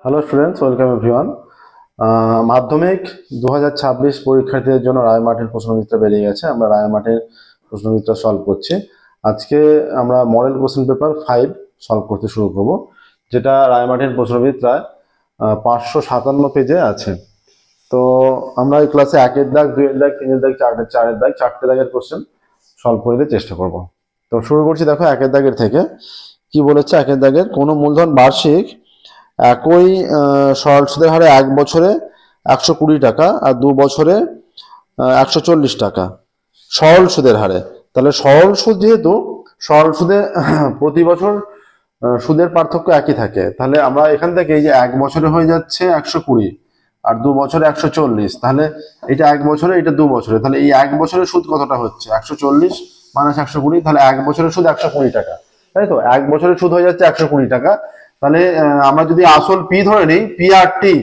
Hello students, welcome everyone. মাধ্যমিক 2026 পরীক্ষার্থীদের জন্য রায়মার্টিন প্রশ্নবিচিত্রা বেরিয়ে গেছে। আমরা রায়মার্টিন প্রশ্নবিচিত্রা সলভ করছি। আজকে আমরা মডেল কোশ্চেন পেপার 5 সলভ করতে শুরু করব, যেটা রায়মার্টিন প্রশ্নবিচিত্রায় 557 পেজে আছে। তো আমরা এই ক্লাসে 1-এর দাগ, 2-এর দাগ, 3-এর দাগ, 4-এর দাগ, 4টে দাগের কোশ্চেন সলভ করে দিতে চেষ্টা করব। তো শুরু করছি। দেখো 1-এর দাগের থেকে কি বলেছে। 1-এর দাগের কোনো মূলধন বার্ষিক একই সরল সুদের হারে 1 বছরে 120 টাকা আর 2 বছরে 140 টাকা সরল সুদের হারে। তাহলে সরল সুদ, যেহেতু সরল সুদে প্রতি বছর সুদের পার্থক্য একই থাকে, তাহলে আমরা এখান থেকে এই যে 1 বছরে হয়ে যাচ্ছে 120 আর 2 বছরে 140, তাহলে এটা 1 বছরে, এটা 2 বছরে, তাহলে এই 1 বছরের সুদ কতটা হচ্ছে 140 মাইনাস 120, তাহলে 1 বছরের সুদ 120 টাকা, তাই তো 1 বছরের সুদ হয়ে যাচ্ছে 120 টাকা। তাহলে আমরা যদি আসল পি ধরে নিই, পি আর টি,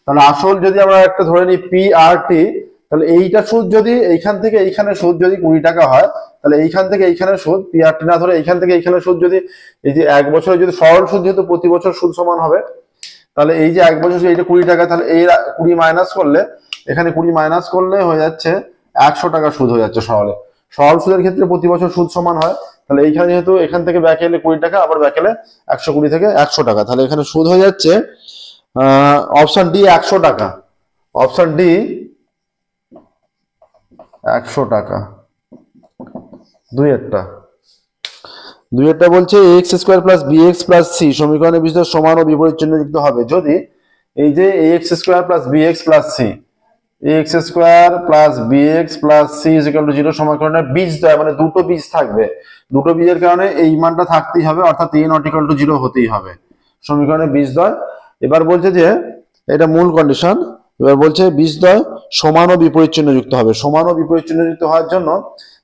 তাহলে আসল যদি আমরা একটা ধরে নিই পি আর টি, তাহলে এইটা সুদ যদি এইখান থেকে এইখানে সুদ যদি 20 টাকা হয়, তাহলে এইখান থেকে এইখানে সুদ পি আর টি না ধরে এইখান থেকে এইখানে সুদ যদি, এই যে 1 বছরে যদি সরল সুদ, যেহেতু প্রতি বছর সুদ সমান হবে, তাহলে এই যে 1 বছর এইটা 20 টাকা, তাহলে এই 20 মাইনাস করলে, এখানে 20 মাইনাস করলে হয়ে যাচ্ছে 100 টাকা সুদ হয়ে যাচ্ছে সরলে। সরল সুদের ক্ষেত্রে প্রতি বছর সুদ সমান হয়, তাহলে এইখানে যেহেতু এখান থেকে ব্যাক এলে 20 টাকা, আবার ব্যাক এলে 120 থেকে 100 টাকা, তাহলে এখানে সুদ হয়ে যাচ্ছে অপশন ডি 100 টাকা। অপশন ডি 100 টাকা। দুইয়েরটা বলছে x square plus b x plus c সমীকরণের বিস্তর সমান ও বিপরীত চিহ্নযুক্ত হবে যদি এই যে x square plus b x plus c, x square plus b x plus c is equal to 0 সমীকরণের বীজদ্বয়, মানে দুটো বীজ থাকবে, দুটো বীজের কারণে এই মানটা থাকতেই হবে, অর্থাৎ এ নট ইকুয়াল টু 0 হতেই হবে সমীকরণের বীজদ্বয়। এবার বলছে যে এটা মূল কন্ডিশন। এবার বলছে বীজদ্বয় সমান ও বিপরীত চিহ্নযুক্ত হবে। সমান ও বিপরীত চিহ্নযুক্ত হওয়ার জন্য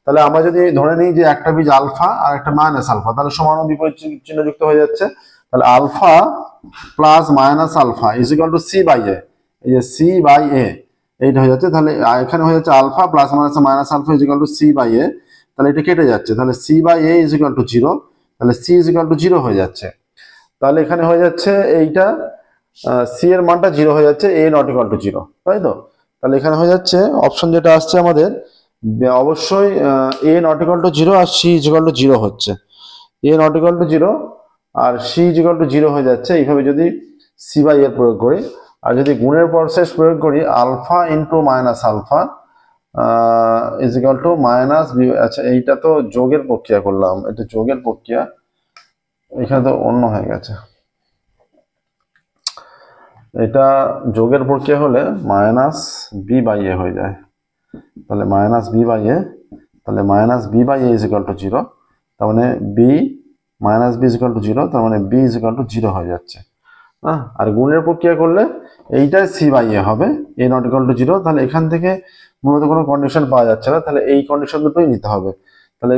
তাহলে আমরা যদি ধরে নিই যে একটা বীজ আলফা আর একটা মাইনাস আলফা, তাহলে সমান ও বিপরীত চিহ্নযুক্ত হয়ে যাচ্ছে। তাহলে alpha plus minus alpha is equal to C by A, এই যে সি বাই এ এইটা হয়ে যাচ্ছে। তাহলে এখানে হয়ে যাচ্ছে alpha plus minus alpha is equal to C by এ, তাহলে এটা কেটে যাচ্ছে, তাহলে C by A is equal to 0, তাহলে সি ইজ ইকুয়াল টু 0 হয়ে যাচ্ছে। তাহলে এখানে হয়ে যাচ্ছে এইটা সি এর মানটা 0 হয়ে যাচ্ছে, এ নট ইকুয়াল টু 0, তাই তো। তাহলে এখানে হয়ে যাচ্ছে অপশন যেটা আসছে আমাদের, অবশ্যই এ নট ইকুয়াল টু 0 আর সি ইজ ইকুয়াল টু 0 হচ্ছে। এ নট ইকুয়াল টু 0 আর সি ইজ ইকুয়াল টু 0 হয়ে যাচ্ছে। এইভাবে যদি সি বাই এর প্রয়োগ করি, আর যদি গুণের প্রসেস প্রয়োগ করি, alpha into minus alpha is equal to minus b. আচ্ছা, এইটা তো যোগের প্রক্রিয়া করলাম, এটা যোগের প্রক্রিয়া, এখানে তো অন্য হয়ে গেছে। এটা যোগের প্রক্রিয়া হলে মাইনাস বি বাই এ হয়ে যায়, তাহলে মাইনাস বি বাই এ, তাহলে minus b by A is equal to 0, তার মানে b minus b is equal to 0, তার মানে বি ইজ ইকুয়াল টু 0 হয়ে যাচ্ছে। হ্যাঁ, আর গুণের প্রক্রিয়া করলে এইটাই সি বাই এ হবে, এ নট ইকুয়াল টু 0। তাহলে এখান থেকে মূলত কোনো কন্ডিশন পাওয়া যাচ্ছে না, তাহলে এই কন্ডিশন দুটোই নিতে হবে। তাহলে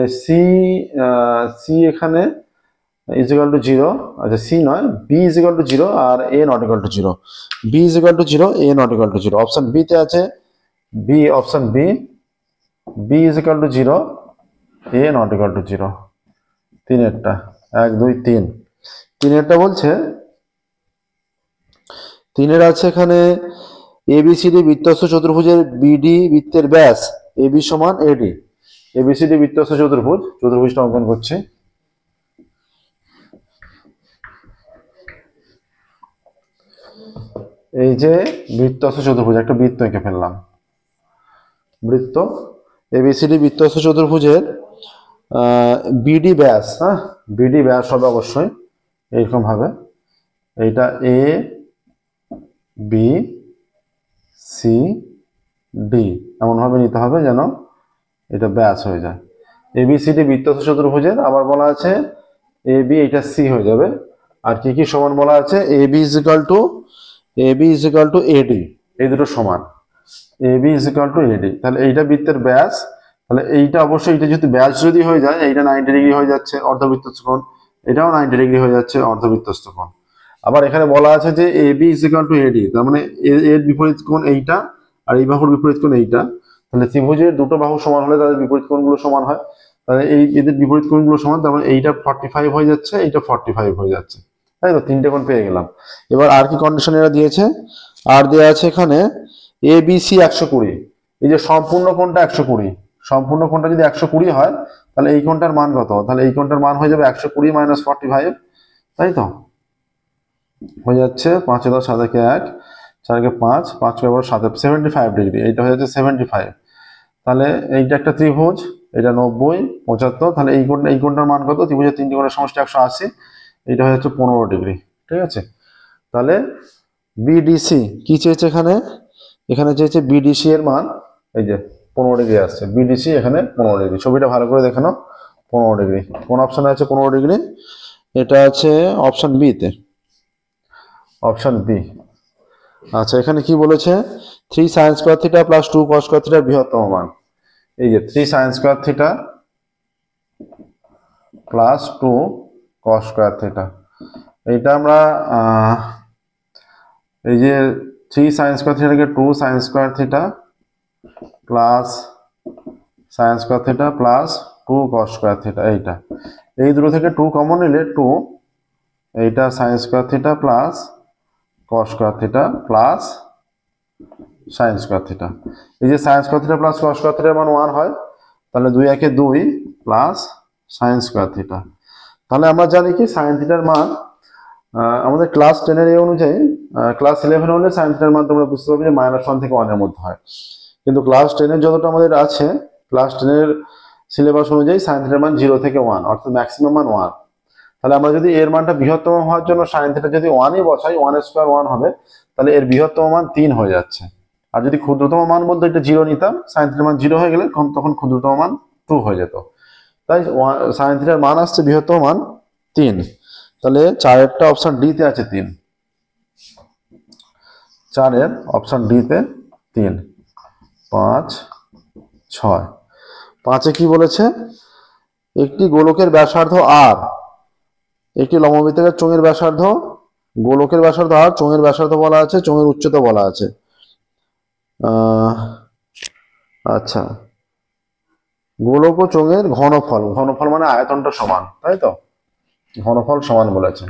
সি এখানে ইজ ইকুয়াল টু 0, আচ্ছা সি নয়, বি ইজ ইকুয়াল টু 0 আর a not equal to 0, b is equal to 0, a not equal to 0। Option B তে আছে b, option b, b is equal to 0, a not equal to 0। তিনেরটা 1 2 3, তিনেরটা বলছে, তিনের আছে এখানে এবিসিডি বৃত্তস্থ চতুর্ভুজের বিডি বৃত্তের ব্যাস এবি সমান এডি। এবিসিডি বৃত্তস্থ চতুর্ভুজ, চতুর্ভুজটা অঙ্কন করছি। এই যে বৃত্তস্থ চতুর্ভুজ, একটা বৃত্ত এঁকে ফেললাম, বৃত্ত এবিসিডি বৃত্তস্থ চতুর্ভুজের বিডি ব্যাস, হ্যাঁ বিডি ব্যাস হবে অবশ্যই এইরকম ভাবে, এইটা এ বি সি ডি এমন ভাবে নিতে হবে যেন এটা ব্যাস হয়ে যায়। এবিসিডি বৃত্তস্থ চতুর্ভুজের আবার বলা আছে এ বি, এটা সি হয়ে যাবে। আর কি কি সমান বলা আছে, A B is equal two এডি, এই দুটো সমান, A B is equal two এডি। তাহলে এইটা বৃত্তের ব্যাস, তাহলে এইটা অবশ্যই, এটা যদি ব্যাস যদি হয়ে যায়, এইটা 90 ডিগ্রি হয়ে যাচ্ছে অর্ধবৃত্তস্থ কোণ, এটাও 90 ডিগ্রি হয়ে যাচ্ছে অর্ধবৃত্তস্থ কোণ। আবার এখানে বলা আছে যে A B is equal two এডি, তার মানে এর বিপরীত কোণ এইটা আর এই বাহুর বিপরীত কোণ এইটা। তাহলে ত্রিভুজের দুটো বাহু সমান হলে তাদের বিপরীত কোণগুলো সমান হয়, তাহলে এই এদের বিপরীত কোণগুলো সমান, তার মানে এইটা 45 হয়ে যাচ্ছে, এইটা 45 হয়ে যাচ্ছে, তাই তো, তিনটে কোণ পেয়ে গেলাম। এবার আর কি কন্ডিশন এরা দিয়েছে, আর দেওয়া আছে এখানে এ বি সি 120। এই যে সম্পূর্ণ কোণটা 120, সম্পূর্ণ কোণটা যদি 120 হয় তাহলে এই কোণটার মান কত, তাহলে এই কোণটার মান হয়ে যাবে 120 মাইনাস 45, তাই তো, হয়ে যাচ্ছে 5 10 7 1 4 5 5 7 75 ডিগ্রি, এইটা হয়ে যাচ্ছে 75। তাহলে এইটা একটা ত্রিভুজ, এটা 90 75, তাহলে এই কোণটার মান কত, ত্রিভুজের তিনটি কোণের সমষ্টি 180, এইটা হয়ে যাচ্ছে 15 ডিগ্রি, ঠিক আছে। তাহলে বিডিসি কি চেয়েছে এখানে, এখানে চেয়েছে বিডিসি এর মান, এই যে 15 ডিগ্রি আসছে, বিডিসি এখানে 15 ডিগ্রি, ছবিটা ভালো করে দেখে নাও, 15 ডিগ্রি, কোন অপশনে আছে 15 ডিগ্রি, এটা আছে অপশন বি তে, অপশন বি। আচ্ছা এখানে কি বলেছে, 3 sin square theta plus 2 cos square থিটার বৃহত্তম মান, এই যে 3 sin square theta plus 2 cos square theta, এইটা আমরা এই যে 3 sin স্কয়ার থিটাকে 2 sin square theta plus sin square theta plus 2 cos square theta, এইটা এই দুটো থেকে 2 কমন নিলে 2, এইটা sin square theta plus cos square theta plus sin square theta, এই যে sin square theta plus cos square থিটার মান 1 হয়, তাহলে 2 একে 2 প্লাস sin স্কয়ার থিটা। তাহলে আমরা জানি কি sin থিটার মান আমাদের ক্লাস 10 এর অনুযায়ী, ক্লাস 11 হলে sin থিটার মান তোমরা বুঝতে পারবে যে -1 থেকে 1 এর মধ্যে হয়, কিন্তু ক্লাস 10 এর যতটা আমাদের আছে, ক্লাস 10 এর সিলেবাস অনুযায়ী sin থিটার মান 0 থেকে 1, অর্থাৎ ম্যাক্সিমাম মান 1। তাহলে আমরা যদি এর মানটা বৃহত্তম হওয়ার জন্য sin থিটা যদি 1ই বসাই, 1 এর স্কয়ার 1 হবে, তাহলে এর বৃহত্তম মান 3 হয়ে যাচ্ছে। আর যদি ক্ষুদ্রতম মান বলতে এটা 0 নিতাম, sin থিটার মান 0 হয়ে গেলে তখন ক্ষুদ্রতম মান 2 হয়ে যেত, তাই sin থিটার মান আসছে বৃহত্তম মান 3। তাহলে 4 এরটা অপশন ডি তে আছে 3, 4 এর অপশন ডি তে 3, 5 6। 5 এ কি বলেছে, একটি গোলকের ব্যাসার্ধ আর, একটি লম্ববৃত্তাকার চোঙের ব্যাসার্ধ, গোলকের ব্যাসার্ধ আর চোঙের ব্যাসার্ধ বলা আছে, চোঙের উচ্চতা বলা আছে। আচ্ছা, গোলক ও চোঙের ঘনফল, ঘনফল মানে আয়তনটা সমান, তাই তো, ঘনফল সমান বলেছে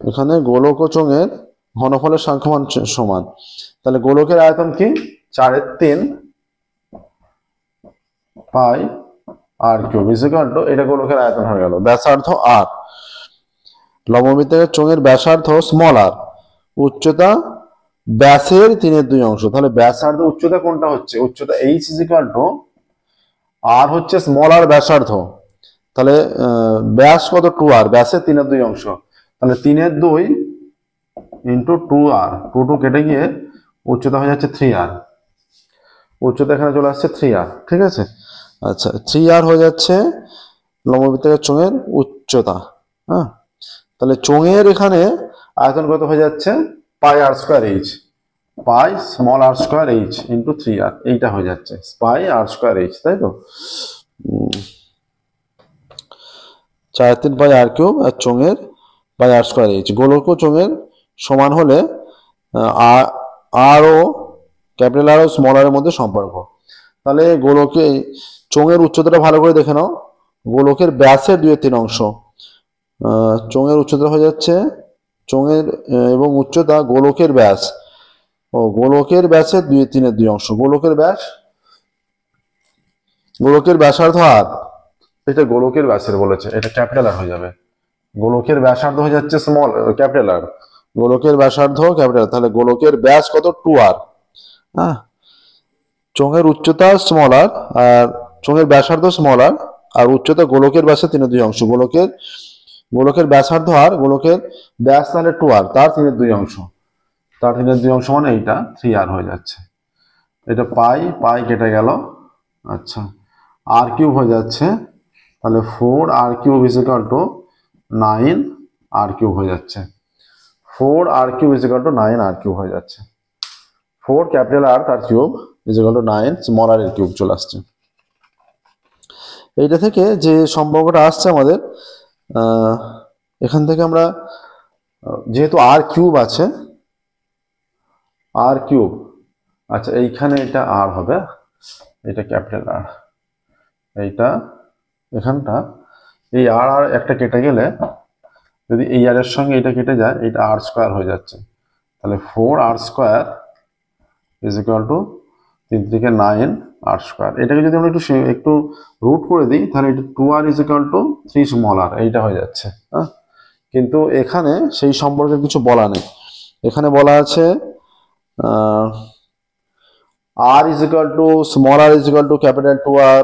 এখানে, গোলক ও চোঙের ঘনফলের সংখ্যামান সমান। তাহলে গোলকের আয়তন কি, 4 এর 3 পাই আর কিউব ইকুয়াল টু, এটা গোলকের আয়তন হয়ে গেল, ব্যাসার্ধ আর, লম্ববৃত্তাকার চোঙের ব্যাসার্ধ স্মল আর, উচ্চতা ব্যাসের 3/2 অংশ। তাহলে ব্যাসার্ধ উচ্চতা কোনটা হচ্ছে, উচ্চতা এইচ ইজ ইকুয়াল টু আর হচ্ছে স্মল আর ব্যাসার্ধ, তাহলে ব্যাস কত 2r, ব্যাসের 3/2 অংশ, তাহলে 3/2 ইন্টু 2r, 2 কেটে গিয়ে উচ্চতা হয়ে যাচ্ছে 3r, উচ্চতা এখানে চলে আসছে 3r, ঠিক আছে। আচ্ছা 3r হয়ে যাচ্ছে লম্ববৃত্তাকার চোঙের উচ্চতা, হ্যাঁ। তাহলে চোঙের এখানে আয়তন কত হয়ে যাচ্ছে, পাই আর স্কয়ার এইচ, পাই স্মল আর স্কয়ার এইচ ইন্টু 3r, এইটা হয়ে যাচ্ছে পাই আর স্কয়ার এইচ, তাই তো, 4 3 পাই আর কিউব, আর চোঙের পাই আর স্কয়ার এইচ। গোলক ও চোঙের সমান হলে আর ও ক্যাপিটাল আর ও স্মল আর এর মধ্যে সম্পর্ক। তাহলে গোলকে চোঙের উচ্চতাটা ভালো করে দেখে নাও, গোলকের ব্যাসের 2/3 অংশ, চোঙের উচ্চতা হয়ে যাচ্ছে, চোঙের এবং উচ্চতা গোলকের ব্যাস, ও গোলকের ব্যাসের 2/3 অংশ, গোলকের ব্যাস, গোলকের ব্যাসার্ধ আর, এটা গোলকের ব্যাসের বলেছে, এটা ক্যাপিটাল আর হয়ে যাবে, গোলকের ব্যাসার্ধ হয়ে যাচ্ছে স্মল ক্যাপিটাল আর, গোলকের ব্যাসার্ধ ক্যাপিটাল, তাহলে গোলকের ব্যাস কত 2r, হ্যাঁ, চোঙের উচ্চতা স্মল আর, আর চোঙের ব্যাসার্ধ স্মল আর, আর উচ্চতা গোলকের ব্যাসের 3/2 অংশ, গোলকের ব্যাসার্ধ আর গোলকের ব্যাস তাহলে 2r, তার 3/2 অংশ, তার 3/2 অংশ মানে এইটা 3r হয়ে যাচ্ছে, এটা পাই পাই কেটে গেল, আচ্ছা আর কিউব হয়ে যাচ্ছে, তাহলে 4r cube is equal to 9r cube হয়ে যাচ্ছে, 4r cube is equal to 9r cube হয়ে যাচ্ছে, 4 ক্যাপিটাল আর তার cube is equal to 9 small R এর কিউব চলে আসছে। এইটা থেকে যে সম্পর্কটা আসছে আমাদের, এখান থেকে আমরা যেহেতু আর কিউব আছে, আর কিউব, আচ্ছা এইখানে এটা আর হবে, এটা ক্যাপিটাল আর, এইটা এখানটা এই আর আর একটা কেটে গেলে যদি এই আর এর সঙ্গে এটা কেটে যায়, এটা আর স্কোয়ার হয়ে যাচ্ছে, তাহলে 4r square is equal to 3 থেকে 9 আর স্কোয়ার। এটাকে যদি আমরা একটু রুট করে দিই, তাহলে এটা 2r is equal to 3 small R, এইটা হয়ে যাচ্ছে। হ্যাঁ, কিন্তু এখানে সেই সম্পর্কে কিছু বলা নেই। এখানে বলা আছে r is equal to small r is equal to capital 2r,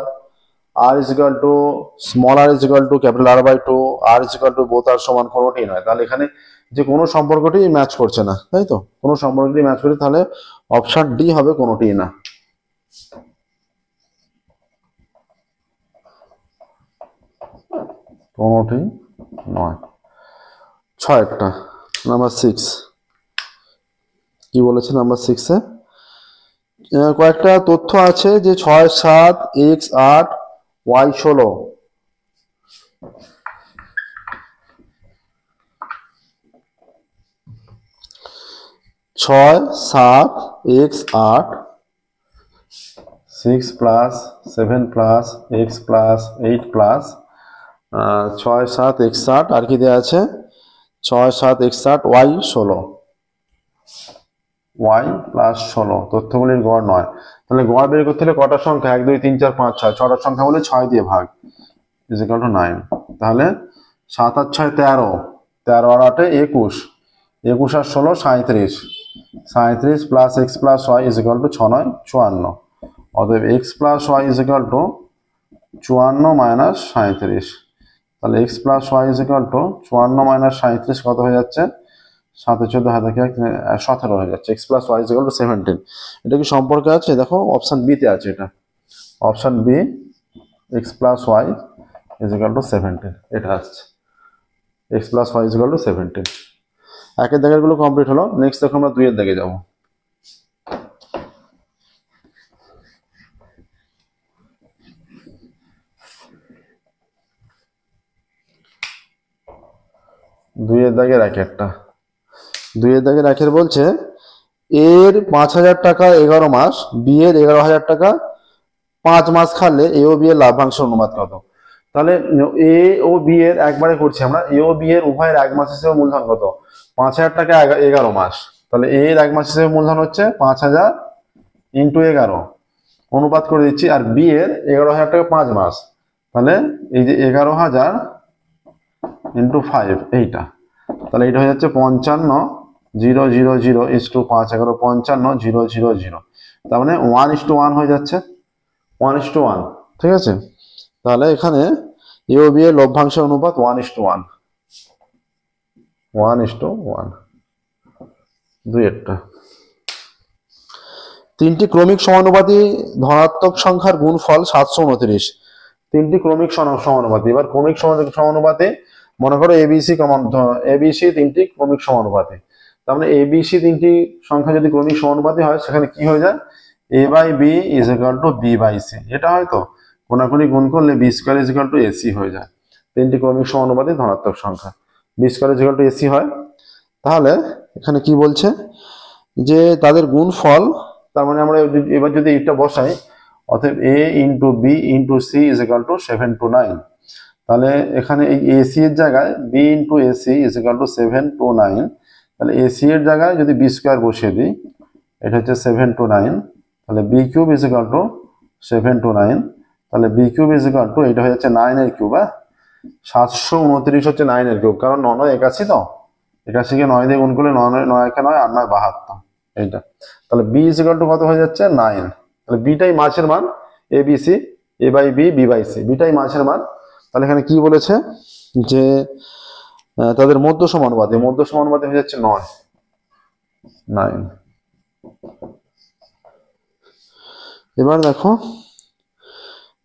r is equal to small r is equal to capital R by 2, r is equal to both r সমান কোনোটি নয়। তাহলে এখানে যে কোনো সম্পর্কটি ম্যাচ করছে না, তাই তো? কোনো সম্পর্কটি ম্যাচ করছে, তাহলে অপশন ডি হবে কোনোটি না। কোনোটি নয়। 6টা নাম্বার 6 কি বলেছে নাম্বার 6-এ? কয়েকটা তথ্য আছে যে 6 7 x 8 y 16, 6 7 x 8 6 plus 7 plus x plus 8 plus 6 7 x 8 আর কি দেওয়া আছে 6 7 x 8 y 16, y প্লাস 16 তথ্যগুলির গড় নয়। তাহলে গড় বের করতে হলে কটার সংখ্যা 1 2 3 4 5 6, 6টার সংখ্যা বলে 6 দিয়ে ভাগ ইজ ইকুয়াল টু 9। তাহলে 7 আর 6 13, 13 আর 8 21, 21 আর 16 37, 37 plus x plus y is equal to 6 9 54। অতএব x plus y is equal to 54 minus 37। তাহলে x plus y is equal to 54 minus 37 কত হয়ে যাচ্ছে? 7 14 হাতে 17 হয়ে যাচ্ছে। X plus y is equal to 17। এটা কি সম্পর্কে আছে? দেখো অপশন বি তে আছে, এটা option b, x plus y is equal to 17 এটা আসছে। X plus y is equal to 17। একের দাগের গুলো কমপ্লিট হলো। নেক্সট দেখো আমরা 2 এর দাগে যাব। দুইয়ের দাগের একটা 2 এর দাগের একের বলছে এর 5,000 টাকা 11 মাস, বি এর 11,000 টাকা 5 মাস খালে এ ও বি এর লাভ্যাংশ অনুপাত কত? তাহলে এ ও বি এর একবারে করছি আমরা। এ ও বি এর উভয়ের 1 মাস হিসেবে মূলধন কত? 5,000 টাকা 11 মাস। তাহলে এ এর 1 মাস হিসেবে মূলধন হচ্ছে 5,000 ইন্টু 11 অনুপাত করে দিচ্ছি। আর বি এর 11,000 টাকা 5 মাস, তাহলে এই যে 11,000 ইন্টু 5 এইটা, তাহলে এটা হয়ে যাচ্ছে 55 0 0 0 ইস টু 5 11 55 0 0 0। তার মানে 1:1 হয়ে যাচ্ছে, 1:1। ঠিক আছে, তাহলে এখানে এ ও বি এর লভ্যাংশ অনুপাত 1:1, 1:1। দুইটা 3টি ক্রমিক সমানুপাতি ধনাত্মক সংখ্যার গুণফল 729। 3টি ক্রমিক সমানুপাতি। এবার ক্রমিক সমানুপাতে মনে করো এবিসি 3টি ক্রমিক সমানুপাতি। তার মানে এবিসি 3টি সংখ্যা যদি ক্রমিক সমানুপাতি হয়, সেখানে কি হয়ে যায়? A by B is equal to B by C. এটা হয়তো কোনাকুনি গুণ করলে B square is equal to AC হয়ে যায়। 3টি ক্রমিক সমানুপাতি ধনাত্মক সংখ্যা, B square is equal to AC হয়। তাহলে এখানে কি বলছে যে তাদের গুণফল, তার মানে আমরা এবার যদি এটা বসাই, অতএব A into B into C is equal to 7 to 9। তাহলে এখানে এই এসি এর জায়গায় B into AC is equal to 7 to 9। তাহলে এসি এর জায়গায় যদি বি স্কোয়ার বসিয়ে দিই, এটা হচ্ছে 7 to 9, তাহলে b cube is equal to 7 to 9। তাহলে b cube is equal to, এটা হয়ে যাচ্ছে 9 এর কিউব। 729 হচ্ছে 9 এর কিউব, কারণ 9 81 তো, 81 কে 9 দিয়ে গুণ করলে 9 9 একে 9 আর 9 72 এইটা। তাহলে বি ইজ ইকুয়াল টু কত হয়ে যাচ্ছে? 9। তাহলে বিটাই মাছের মান, A B C, A by B B by C, বিটাই মাছের মান। তাহলে এখানে কি বলেছে যে তাদের মধ্য সমানুপাতি, মধ্য সমানুপাতি হয়ে যাচ্ছে 9। এবার দেখো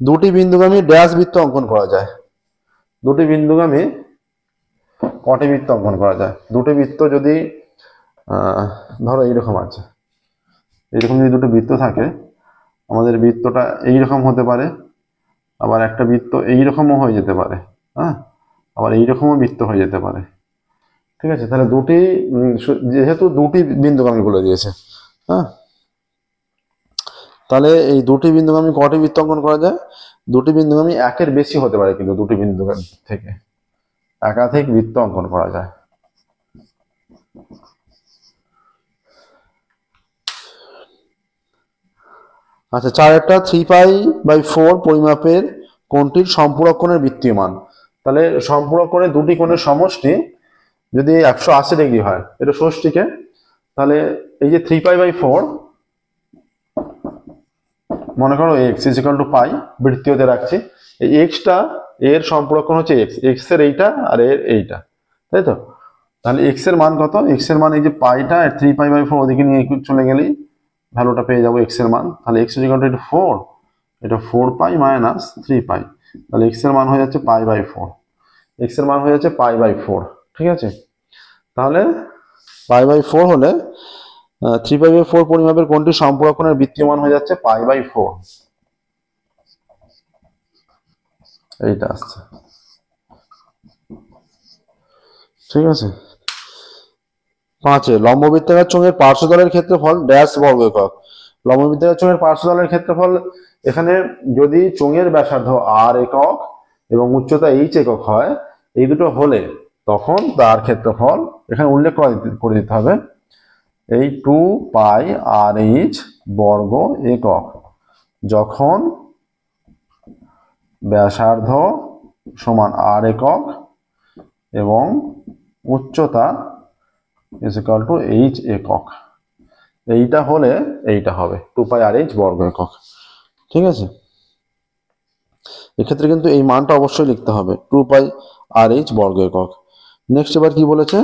দুটি বিন্দুগামী ড্যাশ বৃত্ত অঙ্কন করা যায়। দুটি বিন্দুগামী কটি বৃত্ত অঙ্কন করা যায়? দুটি বৃত্ত যদি ধরো এইরকম আছে, এইরকম যদি দুটো বৃত্ত থাকে, আমাদের বৃত্তটা এইরকম হতে পারে, আবার একটা বৃত্ত এইরকমও হয়ে যেতে পারে, হ্যাঁ, আবার এইরকমও বৃত্ত হয়ে যেতে পারে। ঠিক আছে, তাহলে দুটি, যেহেতু দুটি বিন্দুগামী বলে দিয়েছে, হ্যাঁ, তাহলে এই দুটি বিন্দুগামী কটি বৃত্ত অঙ্কন করা যায়? দুটি বিন্দুগামী একের বেশি হতে পারে, কিন্তু দুটি বিন্দুগামী থেকে একাধিক বৃত্ত অঙ্কন করা যায়। আচ্ছা, 4 3π/4 পরিমাপের কোণটির সম্পূরক কোণের বৃত্তীয় মান। তাহলে সম্পূরক কোণের দুটি কোণের সমষ্টি যদি 180 ডিগ্রি হয়, এটা ষষ্ঠীকে, তাহলে এই যে 3π/4 মনে করো x = π, বৃত্তীয়তে রাখছি, এই এক্সটা এর সম্পূরক কোণ হচ্ছে x এর এইটা আর এর এইটা, তাই তো? তাহলে x এর মান কত? x এর মান এই যে পাইটা 3π/4 ওদিকে নিয়ে চলে গেলেই ভ্যালুটা পেয়ে যাবো x এর মান। তাহলে x = 4, এটা 4π - 3π, তাহলে x এর মান হয়ে যাচ্ছে π/4, x এর মান হয়ে যাচ্ছে π/4, ঠিক আছে? তাহলে π/4 হলে 3π/4 পরিমাপের কোণটির সম্পূরক কোণের বৃত্তীয় মান হয়ে যাচ্ছে π/4, এইটা আসছে, ঠিক আছে? 5 লম্ববৃত্তাকার চোঙের পার্শ্বতলের ক্ষেত্রফল ড্যাশ বর্গ একক। লম্ববৃত্তাকার চোঙের পার্শ্বতলের ক্ষেত্রফল, এখানে যদি চোঙের ব্যাসার্ধ r একক এবং উচ্চতা h একক হয়, এই দুটো হলে তখন তার ক্ষেত্রফল এখানে উল্লেখ করে দিতে হবে এই 2π/h বর্গ একক, যখন ব্যাসার্ধ সমান r একক এবং উচ্চতা h একক। এইটা হলে এইটা হবে 2π/h বর্গ একক, ঠিক আছে? এক্ষেত্রে কিন্তু এই মানটা অবশ্যই লিখতে হবে 2π/h বর্গ একক। নেক্সট এবার কি বলেছে?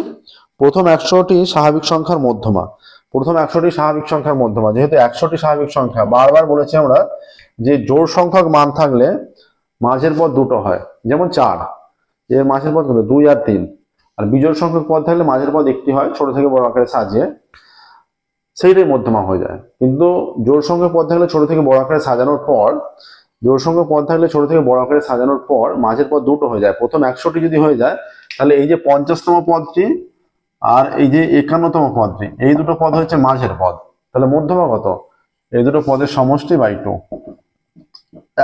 প্রথম 100টি স্বাভাবিক সংখ্যার মধ্যমা। প্রথম 100টি স্বাভাবিক সংখ্যার মধ্যমা, যেহেতু 100টি স্বাভাবিক সংখ্যা, বারবার বলেছি আমরা যে জোড় সংখ্যক মান থাকলে মাঝের পদ দুটো হয়, যেমন 4, এর মাঝের পদ কত? 2 আর 3। আর বিজোড় সংখ্যক পদ থাকলে মাঝের পদ একটি হয়, ছোট থেকে বড় আকারে সাজিয়ে, সেইটাই মধ্যমা হয়ে যায়। কিন্তু জোড় সংখ্যক পদ থাকলে ছোট থেকে বড় আকারে সাজানোর পর, জোড় সংখ্যক পদ থাকলে ছোট থেকে বড় আকারে সাজানোর পর মাঝের পদ দুটো হয়ে যায়। প্রথম 100টি যদি হয়ে যায়, তাহলে এই যে 50তম পদটি আর এই যে 51তম পদটি, এই দুটো পদ হচ্ছে মাঝের পদ। তাহলে মধ্যমা কত? এই দুটো পদের সমষ্টি বাই 2,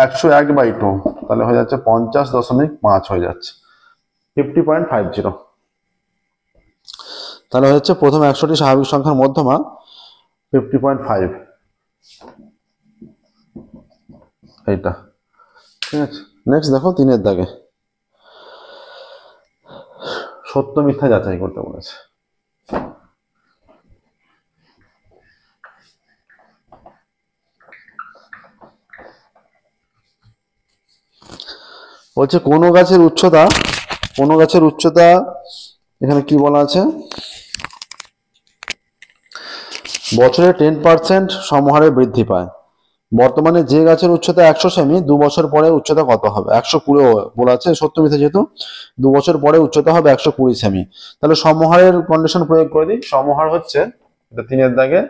101/2, তাহলে হয়ে যাচ্ছে 50.5 হয়ে যাচ্ছে, 50.50। তাহলে হচ্ছে প্রথম 100টি স্বাভাবিক সংখ্যার মধ্যমা 50.5, এইটা, ঠিক আছে? নেক্সট দেখো 3-এর দাগে সত্য মিথ্যা যাচাই করতে বলেছে। বলছে কোনো গাছের উচ্চতা এখানে কি বলা আছে? বছরে 10% সমহারে বৃদ্ধি পায়। বর্তমানে যে গাছের উচ্চতা 100 সেমি, 2 বছর পরে উচ্চতা কত হবে? 120 বলা আছে, সত্য মিথ্যা যেহেতু, 2 বছর পরে উচ্চতা হবে 120 সেমি। তাহলে সমহারের কন্ডিশন প্রয়োগ করে দিই। সমহার হচ্ছে, এটা 3-এর দাগে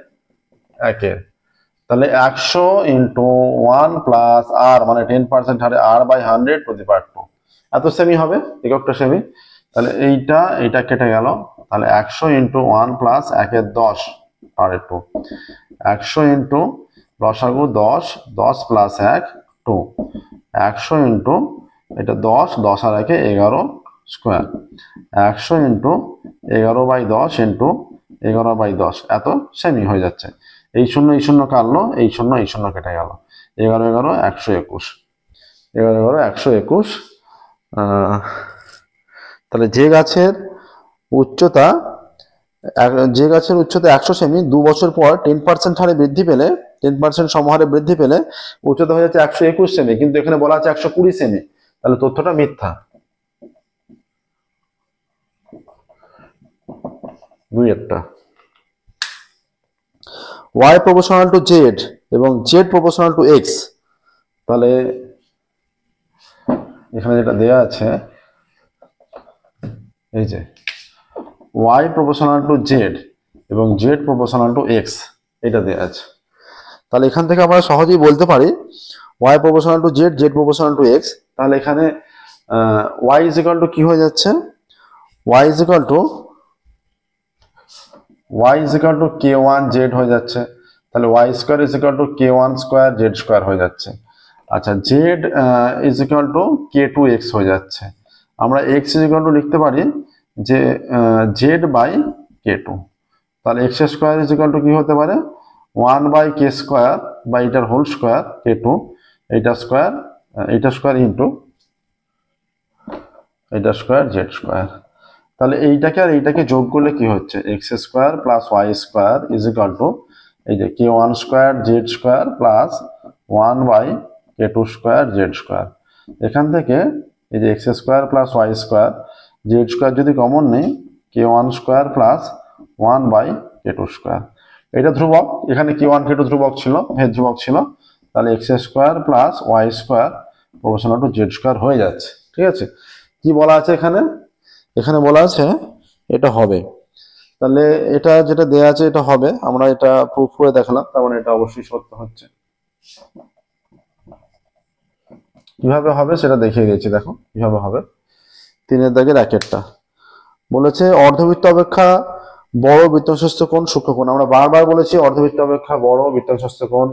1-এর, তাহলে 100 × 1 + r মানে 10% হারে r/100 এত সেমি হবে, এককটা সেমি। তাহলে এইটা কেটে গেল, তাহলে 100 × 1 + 1-এর 10 r/2, 100 × লসাগু 10, 10 + 1 2, 100 × এটা 10, 10 আর 1 11 স্কোয়ার, 100 × 11/10 × 11/10 এত সেমি হয়ে যাচ্ছে। এই শূন্য কাটলো, এই শূন্য কেটে গেল, 11 11 121, 11 11 121। তাহলে যে গাছের উচ্চতা 100 সেমি, 2 বছর পর 10% হারে বৃদ্ধি পেলে, 10% সমহারে বৃদ্ধি পেলে উচ্চতা হয়ে যাচ্ছে 121 সেমি, কিন্তু এখানে বলা আছে 120 সেমি, তাহলে তথ্যটা মিথ্যা। 2-এরটা y proportional to z এবং z proportional to x। তাহলে এখানে যেটা দেয়া আছে, এই যে y proportional to z এবং z proportional to x, এটা দেয়া আছে। তাহলে এখান থেকে আমরা সহজেই বলতে পারি y proportional to z, z proportional to x। তাহলে এখানে y = কি হয়ে যাচ্ছে? y = k1z হয়ে যাচ্ছে। তাহলে y² = k1² z² হয়ে যাচ্ছে। আচ্ছা, z = k2x হয়ে যাচ্ছে। আমরা এক্স ইকুয়াল টু লিখতে পারি যে জেড বাই কে টু। তাহলে x square is equal to কি হতে পারে, 1/k² বা এটার হোল স্কোয়ার কে টু, এইটা স্কোয়ার ইন্টু এটা স্কোয়ার জেড স্কোয়ার। তাহলে এইটাকে আর এইটাকে যোগ করলে কি হচ্ছে, x² plus y² is equal two এই যে k1² Z square plus 1/k2² Z square. এখান থেকে এই যে x² plus y² Z square যদি কমন নেই, k1² প্লাস 1/k2²। এটা ধ্রুবক, এখানে k1 k2 ধ্রুবক ছিল, ভেদ ধ্রুবক ছিল, তাহলে x² plus y² proportional to Z square হয়ে যাচ্ছে। ঠিক আছে, কি বলা আছে এখানে, এখানে বলা আছে এটা হবে। তাহলে এটা যেটা দেয়া আছে এটা হবে, আমরা এটা প্রুফ করে দেখালাম, তার মানে এটা অবশ্যই সত্য হচ্ছে। কিভাবে হবে সেটা দেখিয়ে দিয়েছি, দেখো কিভাবে হবে। 3 দাগের র্যাকেটটা বলেছে অর্ধবৃত্ত অপেক্ষা বড় বৃত্তাংশস্থ কোণ সূক্ষ্মকোণ। আমরা বারবার বলেছি অর্ধবৃত্ত অপেক্ষা বড় বৃত্তাংশস্থ কোণ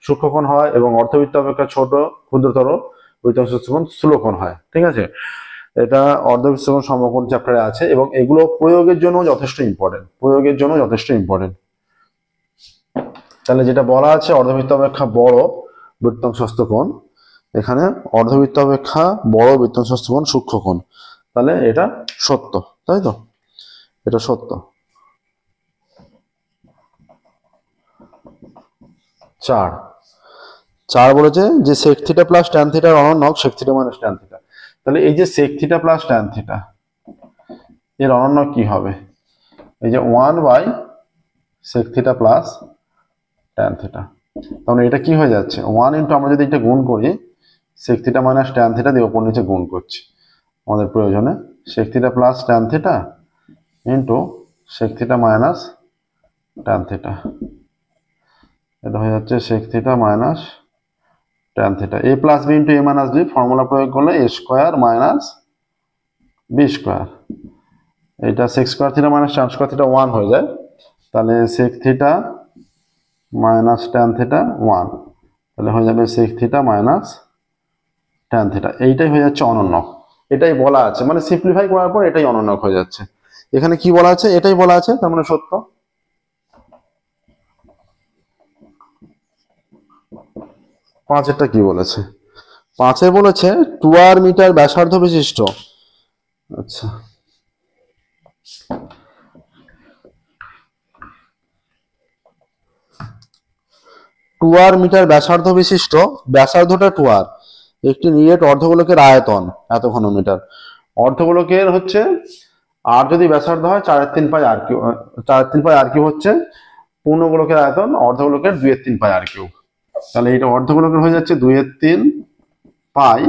সূক্ষ্মকোণ হয় এবং অর্ধবৃত্ত অপেক্ষা ছোট ক্ষুদ্রতর বৃত্তাংশস্থ কোণ স্থূলকোণ হয়। ঠিক আছে, এটা অর্ধবৃত্ত কোণ সমকোণ চ্যাপ্টারে আছে এবং এগুলো প্রয়োগের জন্য যথেষ্ট ইম্পর্টেন্ট। তাহলে যেটা বলা আছে অর্ধবৃত্ত অপেক্ষা বড় বৃত্তাংশস্থ কোণ, এখানে অর্ধবৃত্ত অপেক্ষা বড় বৃত্তাংশস্থ কোণ সূক্ষ্মকোণ, তাহলে এটা সত্য, তাই তো, এটা সত্য। 4 বলেছে যে sec θ প্লাস tan θ এর অনন্যক sec θ মাইনাস tan θ। তাহলে এই যে sec θ প্লাস tan θ এর অনন্যক কি হবে, এই যে 1/sec θ প্লাস tan θ। তাহলে এটা কি হয়ে যাচ্ছে 1 ইন্টু, আমরা যদি এটা গুণ করি sec θ মাইনাস tan θ দিয়ে উপর নিচে গুণ করছি আমাদের প্রয়োজনে, sec θ plus tan θ into sec θ minus tan θ, এটা হয়ে যাচ্ছে sec θ minus tan θ। a plus b into a minus b formula প্রয়োগ করলে a square minus b square, এটা sec square θ minus tan square θ 1 হয়ে যায়, তাহলে sec θ মাইনাস tan θ 1, তাহলে হয়ে যাবে sec θ মাইনাস tan θ। এইটাই হয়ে যাচ্ছে অনন্যক, এটাই বলা আছে, মানে সিম্পলিফাই করার পর এটাই অনন্যক হয়ে যাচ্ছে। এখানে কি বলা আছে, এটাই বলা আছে, তার মানে সত্য। 5 কি বলেছে, 5 বলেছে 2r মিটার ব্যাসার্ধ বিশিষ্ট, আচ্ছা 2r মিটার ব্যাসার্ধ বিশিষ্ট, ব্যাসার্ধটা 2r, একটি নিরেট অর্ধগোলকের আয়তন এত ঘনমিটার। অর্ধগোলকের হচ্ছে আর যদি ব্যাসার্ধ হয় 4/3 পাই r কিউব, 4/3 পাই r কিউব হচ্ছে পূর্ণগোলকের আয়তন, অর্ধগোলকের 2/3 পাই r কিউব। তাহলে এটা অর্ধগোলকের হয়ে যাচ্ছে 2/3 পাই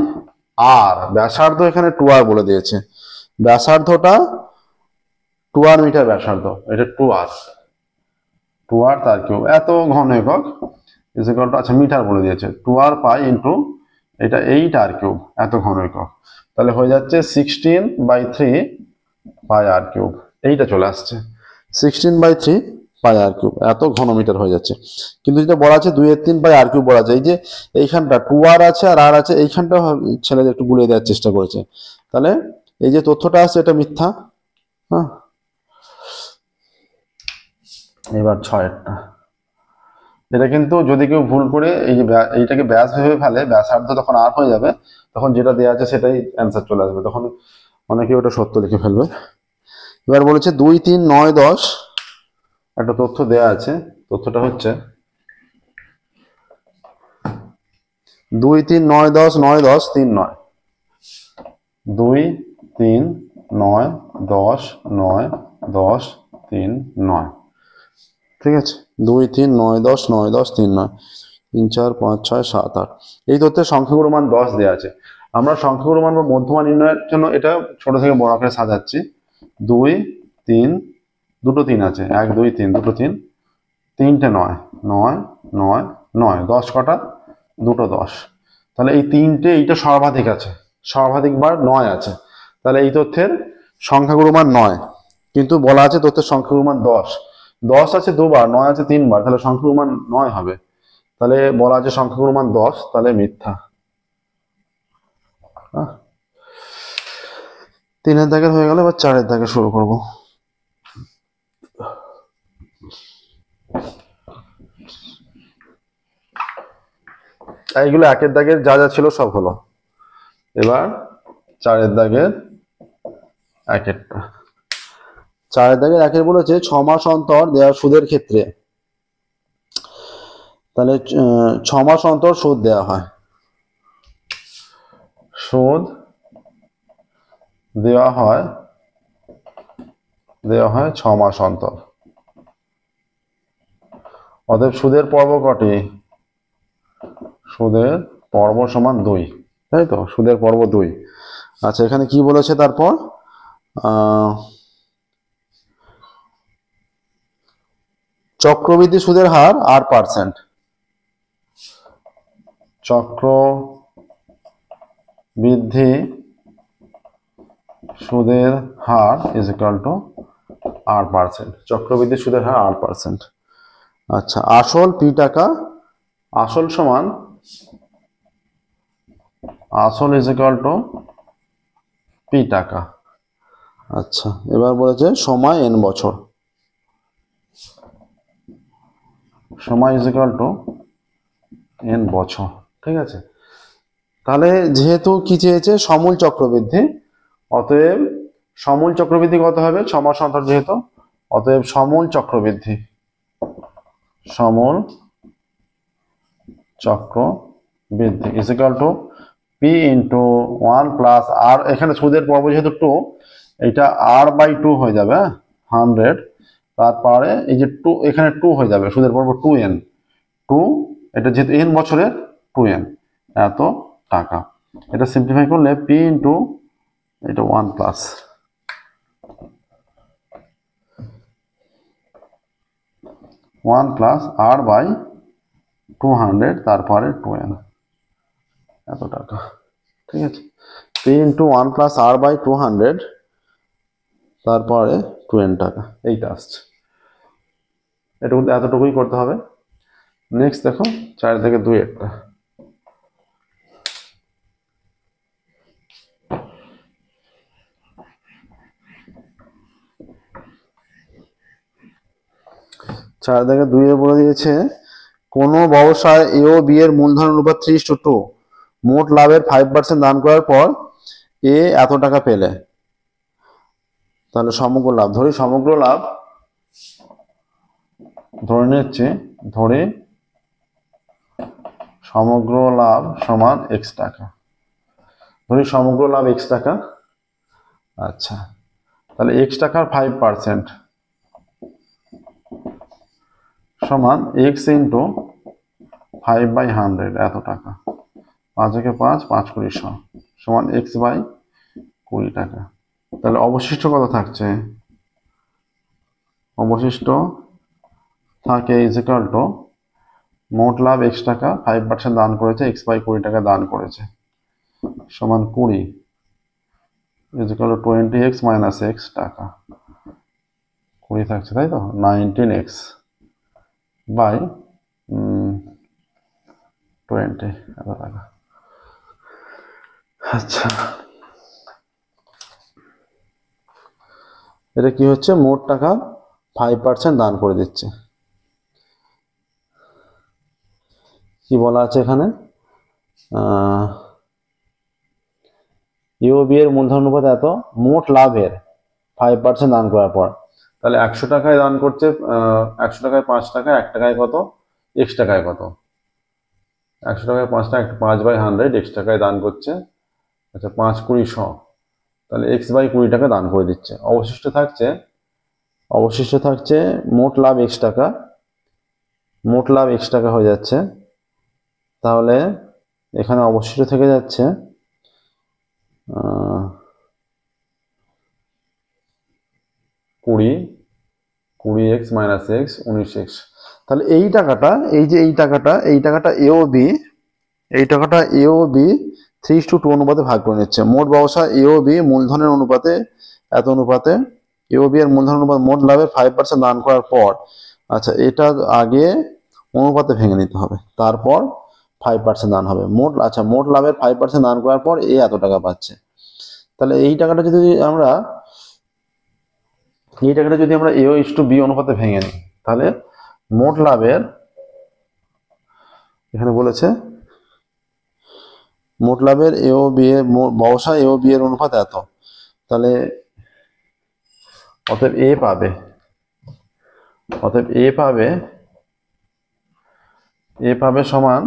আর, ব্যাসার্ধ এখানে 2r বলে দিয়েছে, ব্যাসার্ধটা 2r মিটার ব্যাসার্ধ, এটা 2r তার কিউব, এত ঘন একক ইজ ইকুয়াল টু, আচ্ছা মিটার বলে দিয়েছে, 2r পাই ইন্টু এটা 8r কিউব, এত ঘন একক। তাহলে হয়ে যাচ্ছে 16/3 পাই r কিউব, এইটা চলে আসছে 16/3 পাই r কিউব, এত ঘনমিটার হয়ে যাচ্ছে। কিন্তু যেটা বলা আছে 2/3 পাই r কিউব বলা যায়, এই যে এইখানটা 2r আছে আর r আছে, এইখানটা ছেলেদের একটু গুলিয়ে দেওয়ার চেষ্টা করেছে, তাহলে এই যে তথ্যটা আছে এটা মিথ্যা। হ্যাঁ, এবার 6টা, এটা কিন্তু যদি কেউ ভুল করে এই যে এইটাকে ব্যাস ভেবে ফেলে, ব্যাসার্ধ তখন আর হয়ে যাবে, তখন যেটা দেওয়া আছে সেটাই অ্যান্সার চলে আসবে, তখন অনেকে ওটা সত্য লিখে ফেলবে। এবার বলেছে 2, 3, 9, 10 একটা তথ্য দেয়া আছে, তথ্যটা হচ্ছে 2, 3, 9, 10, 9, 10, 3, 9, 2, 3, 9, 10, 9, 10, 3, 9। ঠিক আছে, 2, 3, 9, 10, 9, 10, 3, 9, 3, 4, 5, 6, 7, 8। এই তথ্যের সংখ্যাগুরু মান 10 দেওয়া আছে। আমরা সংখ্যাগুরু মান বা মধ্যমান নির্ণয়ের জন্য এটা ছোট থেকে বড় আকারে সাজাচ্ছি। 2, 3, দুটো 3 আছে, 1, 2, 3, দুটো 3, 3টে 9, 9, 9, 9, 10 কটা, দুটো 10। তাহলে এই 3টে, এইটা সর্বাধিক আছে, সর্বাধিক বার 9 আছে, তাহলে এই তথ্যের সংখ্যাগুরু মান 9, কিন্তু বলা আছে তথ্যের সংখ্যাগুরু মান 10, 10 আছে 2 বার, 9 আছে 3 বার, তাহলে সংখ্যাগুরু মান 9 হবে। তাহলে বলা আছে সংখ্যাগুরু মান 10, তাহলে মিথ্যা। 3-এর দাগের হয়ে গেল, এবার 4-এর দাগে শুরু করব। এইগুলো 1-এর দাগের যা যা ছিল সব হলো। এবার 4-এর দাগের 1-এরটা। 4-এর দাগের 1-এর বলেছে 6 মাস অন্তর দেওয়া সুদের ক্ষেত্রে, তাহলে 6 মাস অন্তর সুদ দেওয়া হয়। সুদ দেওয়া হয় 6 মাস অন্তর। অতএব সুদের পর্ব কটি? সুদের পর্ব সমান 2, তাই তো? সুদের পর্ব 2। আচ্ছা, এখানে কি বলেছে তারপর? চক্রবৃদ্ধি সুদের হার 8%। চক্রবৃদ্ধি সুদের হার ইজ ইকুয়াল টু 8%। চক্রবৃদ্ধি সুদের হার 8%। আচ্ছা, আসল পি টাকা, আসল সমান আসল ইজ ইকুয়াল টু পি টাকা। আচ্ছা, এবার বলেছে সময় n বছর, সময় ইজ ইকুয়াল টু n বছর। ঠিক আছে, তাহলে যেহেতু কি চেয়েছে? সমূল চক্রবৃদ্ধি, অতএব সমূল চক্রবৃদ্ধি কত হবে? 6 মাস অন্তর যেহেতু, অতএব সমূল চক্রবৃদ্ধি, সমূল চক্রবৃদ্ধি is equal to P into 1 plus R, এখানে সুদের পর্ব যেহেতু 2, এটা r/2 হয়ে যাবে 100, তারপরে এই যে 2, এখানে 2 হয়ে যাবে, সুদের পর্ব 2n, 2, এটা যেহেতু n বছরের 2n, এত টাকা। এটা সিম্পলিফাই করলে পি ইন্টু এটা 1 প্লাস r/200, তারপরে 2n, এত টাকা। ঠিক আছে, পি ইন্টু 1 প্লাস r/200, তারপরে 2n টাকা, এইটা আসছে। এতটুকুই করতে হবে। নেক্সট দেখো 4 থেকে 2-এরটা। চার থেকে 2-এ বলে দিয়েছে কোন ব্যবসায় এ ও বি এর মূলধন অনুপাত 3:2, মোট লাভের 5% দান করার পর এ এত টাকা পেলে। তাহলে সমগ্র লাভ ধরি, সমগ্র লাভ ধরে নিচ্ছি, ধরে সমগ্র লাভ সমান x টাকা, ধরি সমগ্র লাভ x টাকা। আচ্ছা, তাহলে x টাকার 5% সমান x ইন্টু 5/100, এত টাকা। 5 5 20 সমান x/20 টাকা। তাহলে অবশিষ্ট কত থাকছে? অবশিষ্ট থাকে ইজ ইকুয়াল টু মোট লাভ x টাকা, 5% দান করেছে, x/20 টাকা দান করেছে, সমান 20 is equal two 20x minus x টাকা। 20 থাকছে, তাই তো? 19x বাই 20, এত টাকা। আচ্ছা, এটা কি হচ্ছে? মোট টাকা 5% দান করে দিচ্ছে। কি বলা আছে এখানে? ইউবি এর মূলধন অনুপাত এত, মোট লাভের 5% দান করার পর। তাহলে 100 টাকায় দান করছে, 100 টাকায় 5 টাকা, 1 টাকায় কত, x টাকায় কত? 100 টাকায় 5 টাকা, 5/100 x টাকায় দান করছে। আচ্ছা, 5 20 তাহলে x/20 টাকা দান করে দিচ্ছে। অবশিষ্ট থাকছে মোট লাভ x টাকা, মোট লাভ x টাকা হয়ে যাচ্ছে। তাহলে এখানে অবশিষ্ট থেকে যাচ্ছে 20x মাইনাস x 19x। তাহলে এই টাকাটা, এই যে এই টাকাটা এ ও বি, এই টাকাটা এ ও বি 3:2 অনুপাতে ভাগ করে নিচ্ছে। মোট ব্যবসা এ ও বি মূলধনের অনুপাতে এত অনুপাতে, এ ও বি এর মূলধন অনুপাত মোট লাভের 5% দান করার পর। আচ্ছা, এটা আগে অনুপাতে ভেঙে নিতে হবে, তারপর 5% দান হবে। মোট লাভের 5% দান করার পর এ এত টাকা পাচ্ছে। তাহলে এই টাকাটা যদি আমরা A/B অনুপাতে ভেঙে নিই, তাহলে মোট লাভের, এখানে বলেছে মোট লাভের ব্যবসা A/B এর অনুপাত এত, তাহলে অতএব A পাবে সমান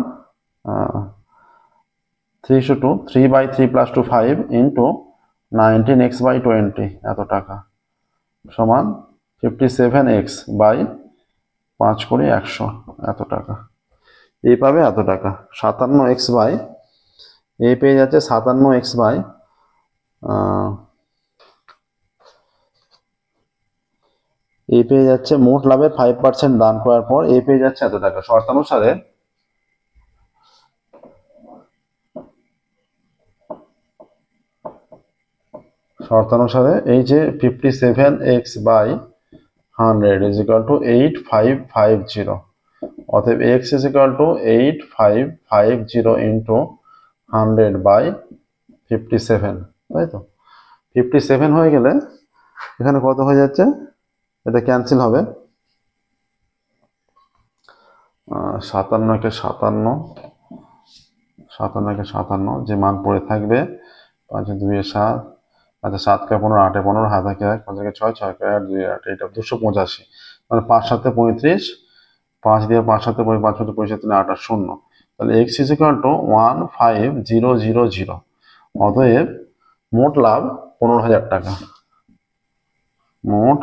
3:2, 3/3 + 2 5 ইন্টু 19x/20 এত টাকা সমান 57x বাই 5×100 এত টাকা। A পাবে এত টাকা, 57x বাই A পেয়ে যাচ্ছে 57x বাই A পেয়ে যাচ্ছে মোট লাভের 5% দান করার পর A পেয়ে যাচ্ছে এত টাকা। শর্তানুসারে এই যে 57x by 100 is equal to 8550, অতএব x is equal to 8550 into 100 by 57, তাই তো? 57 হয়ে গেলে এখানে কত হয়ে যাচ্ছে, এটা ক্যান্সেল হবে, 57 যে মান পড়ে থাকবে 5 2 7, আচ্ছা 7 × 15 8 × 15 হাত 1 5 × 6 6 × 8 2 8, এটা 285, মানে 5 7 35, 5 দিয়ে 5 7 5 5 75 8 আর 0, তাহলে x ইজ ইকুয়াল টু 15000, অতএব মোট লাভ 15,000 টাকা, মোট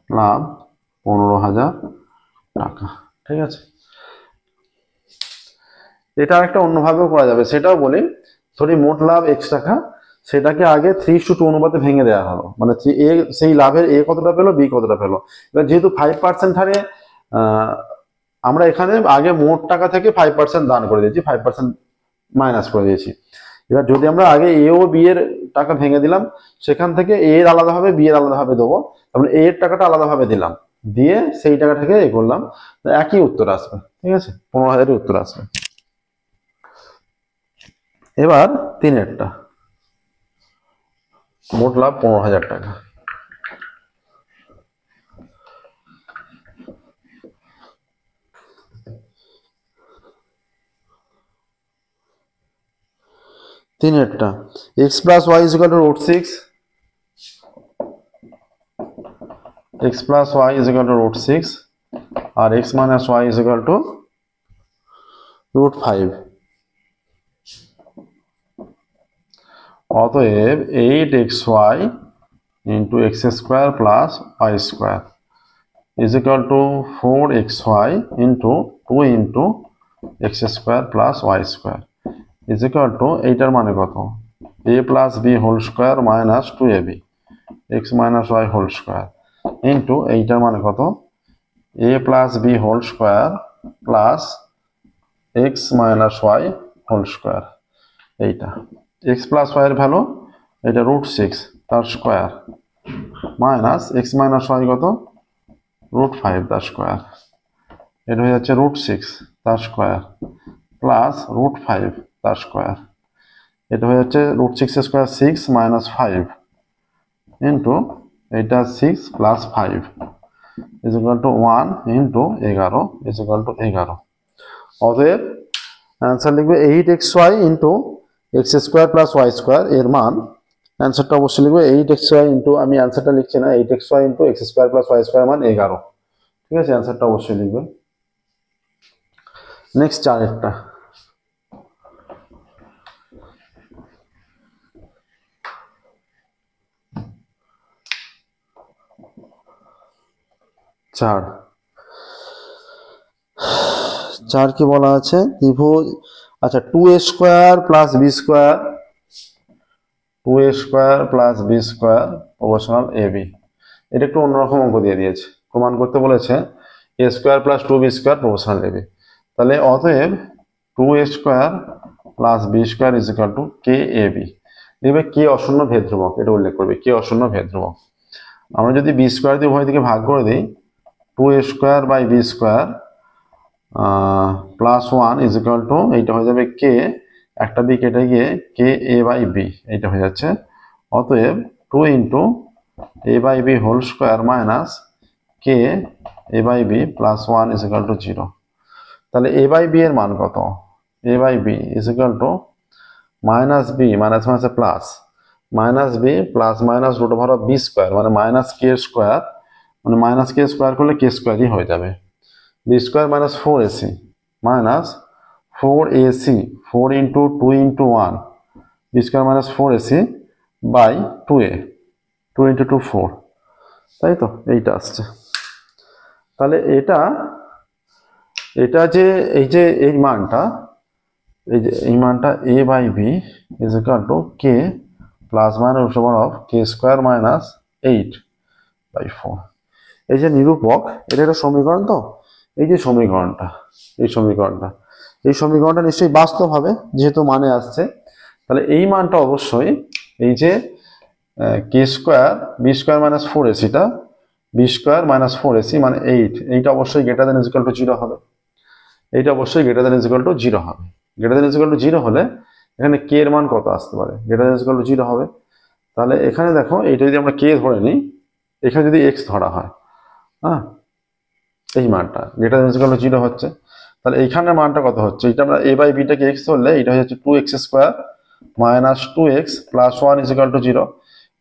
লাভ 15,000 টাকা। ঠিক আছে, এটা একটা অন্যভাবেও করা যাবে, সেটাও বলি। ধরি মোট লাভ x টাকা, সেটাকে আগে 3:2 অনুপাতে ভেঙে দেওয়া হলো, মানে সেই লাভের A কতটা পেলো, B কতটা পেলো। এবার যেহেতু 5% হারে আমরা এখানে আগে মোট টাকা থেকে 5% দান করে দিয়েছি, 5% মাইনাস করে দিয়েছি। এবার যদি আমরা আগে A ও B এর টাকা ভেঙে দিলাম, সেখান থেকে A এর আলাদাভাবে B এর আলাদাভাবে দেবো, তারপরে A এর টাকাটা আলাদাভাবে দিলাম, দিয়ে সেই টাকা থেকে এ করলাম, একই উত্তর আসবে। ঠিক আছে, 15,000 উত্তর আসবে। এবার 3-এরটা, মোট লাভ 15,000 টাকা। তিনেরটা, x + y = √6, x + y = √6 আর x - y = √5, অতএব 8xy × x² + y² is equal to 4xy × 2 × x² + y² is equal to, এইটার মানে কত, a + b² - 2ab x - y² into এইটার মানে কত, a + b² plus x - y², এইটা x + y এর value, এটা √6 তার স্কয়ার মাইনাস x - y কত, √5 তার স্কয়ার, এটা হয়ে যাচ্ছে √6 তার স্কয়ার প্লাস √5 তার স্কয়ার, এটা হয়ে যাচ্ছে √6 এর স্কয়ার 6 - 5 ইন্টু এটা 6 + 5 is equal to 1 × 11 is equal to 11। অতএব অ্যান্সার লিখবে 8xy × x² + y² এর মান, অ্যান্সারটা অবশ্যই লিখবে 8xy আমি অ্যান্সারটা লিখছি না, 8xy × x² + y² মান 11। ঠিক আছে, অ্যান্সারটা অবশ্যই লিখবে। নেক্সট 4-এরটা, চার কি বলা আছে, ত্রিভুজ, আচ্ছা 2a² + b² 2a² + b² proportional ab, এটা একটু অন্যরকম অঙ্ক দিয়ে দিয়েছে, প্রমাণ করতে বলেছে a² + 2b² প্রপোর্শনাল ab, তাহলে অতএব 2a² + b² is equal to kab, দেখবে কে অশূন্য ভেদ ধ্রুবক, এটা উল্লেখ করবে কে অশূন্য ভেদ ধ্রুবক। আমরা যদি b² দিয়ে উভয় দিকে ভাগ করে দিই, 2a² / b² +1 is equal to, এইটা হয়ে যাবে k, একটা b কেটে গিয়ে ka/b, এইটা হয়ে যাচ্ছে অতএব 2 into a by B whole square minus K a by B plus 1 is equal to 0। তাহলে a বাই বি এর মান কত? a by B is equal to minus B minus মাইনাসে plus minus B plus minus root over of B square মানে minus K square, মানে minus K square করলে K স্কোয়ারই হয়ে যাবে। B square minus 4ac minus 4ac 4 into 2 into 1 b square minus 4ac by 2a 2 into 2 4, তাই তো এইটা আসছে। তাহলে এটা যে এই মানটা এই মানটা a by B is equal to k plus minus root over of k square minus 8/4। এই যে নিরূপক, এটা একটা সমীকরণ। তো এই যে সমীকরণটা এই সমীকরণটা নিশ্চয়ই বাস্তব হবে যেহেতু মানে আসছে। তাহলে এই মানটা অবশ্যই এই যে K square B square minus 4ac B square minus 4ac মানে 8, এইটা অবশ্যই greater than is equal to 0 হবে। এইটা অবশ্যই greater than is equal to 0 হবে। Greater than is equal to 0 হলে এখানে কে এর মান কত আসতে পারে? Greater than is equal to 0 হবে। তাহলে এখানে দেখো, এইটা যদি আমরা কে ধরে নিই, এখানে যদি এক্স ধরা হয়, হ্যাঁ, এই মানটা greater than is equal to 0 হচ্ছে। তাহলে এইখানের মানটা কত হচ্ছে? এটা আমরা a বাই বিটাকে এক্স ধরলে এটা হচ্ছে 2x square minus 2x plus 1 is equal to 0।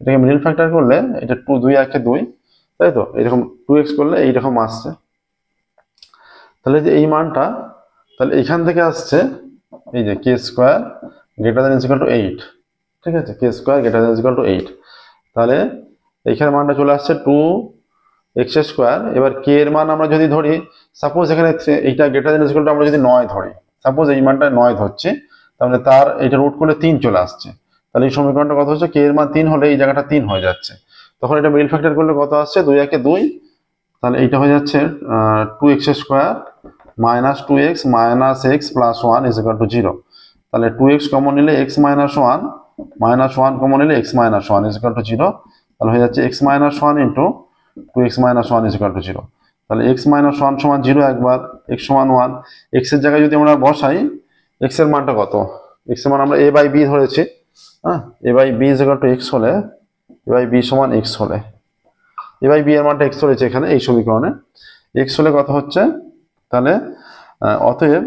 এটাকে মিডল ফ্যাক্টর করলে এটা 2 একে 2, তাই তো এরকম 2x করলে এইরকম আসছে। তাহলে যে এই মানটা, তাহলে এখান থেকে আসছে এই যে K square greater than is equal to 8, ঠিক আছে, K square greater than is equal to 8। তাহলে এইখানে মানটা চলে আসছে 2x স্কোয়ার। এবার কে এর মান আমরা যদি ধরি, সাপোজ এখানে এইটা greater than is equal two আমরা যদি 9 ধরি, সাপোজ এই মানটা 9 ধরছি, তাহলে তার এটা রুট করলে 3 চলে আসছে। তাহলে এই সমীকরণটা কত হচ্ছে? কে এর মান 3 হলে এই জায়গাটা 3 হয়ে যাচ্ছে। তখন এটা মিডল ফ্যাক্টর করলে কত আসছে? 2 একে 2, তাহলে এইটা হয়ে যাচ্ছে 2x square minus 2x minus x plus 1 is equal to 0। তাহলে 2x কমন নিলে x মাইনাস 1 মাইনাস 1 কমন নিলে x minus 1 is equal to 0। তাহলে হয়ে যাচ্ছে x minus 1 into 2x minus 1 is equal to 0। তাহলে x মাইনাস 1 সমান 0 একবার, x সমান 1। x এর জায়গায় যদি আমরা বসাই, x এর মানটা কত? x এর মান আমরা a বাই বি ধরেছি, হ্যাঁ, a by B is equal to x হলে a বাই বি সমান x হলে a বাই বি এর মানটা x ধরেছে এখানে এই সমীকরণে, x হলে কত হচ্ছে? তাহলে অতএব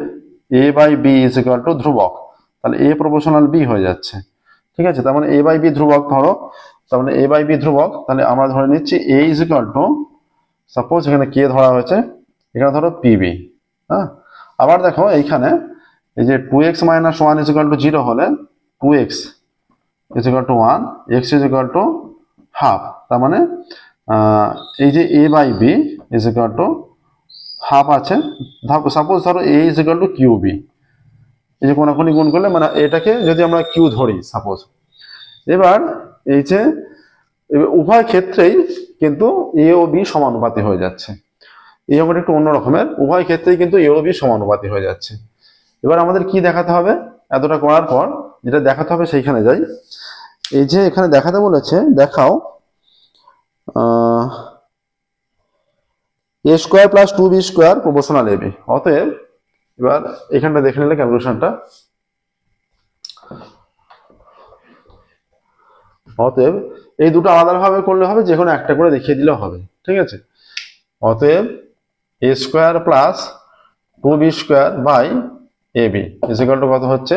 a by B is equal to ধ্রুবক, তাহলে a প্রপোর্শনাল b হয়ে যাচ্ছে, ঠিক আছে। তার মানে a বাই বি ধ্রুবক ধরো, তার মানে a বাই বি ধ্রুবক। তাহলে আমরা ধরে নিচ্ছি a is equal two, suppose এখানে কে ধরা হয়েছে, এখানে ধরো পিবি, হ্যাঁ। আবার দেখো এইখানে এই যে 2x minus 1 is equal to 0 হলে 2x is equal to 1, x is equal to half. তার মানে এই যে a by B is equal to half আছে। সাপোজ ধরো a is equal to q b, এই যে কোনাকুনি গুণ করলে মানে এটাকে যদি আমরা কিউ ধরি সাপোজ, এবার এই যে উভয় ক্ষেত্রেই কিন্তু এ ও বি সমানুপাতি হয়ে যাচ্ছে। এই অঙ্কটা একটু অন্য রকমের, উভয় ক্ষেত্রেই কিন্তু এ ও বি সমানুপাতি হয়ে যাচ্ছে। এবার আমাদের কি দেখাতে হবে? এতটা করার পর যেটা দেখাতে হবে সেইখানে যাই। এই যে এখানে দেখাতে বলেছে, দেখাও A square plus 2b square proportional AB. অতএব এবার এখানটা দেখে নিলে ক্যালকুলেশনটা, অতএব এই দুটো আলাদাভাবে করলে হবে, যে কোনো একটা করে দেখিয়ে দিলেও হবে, ঠিক আছে। অতএব A square plus 2b square by AB is equal to কত হচ্ছে?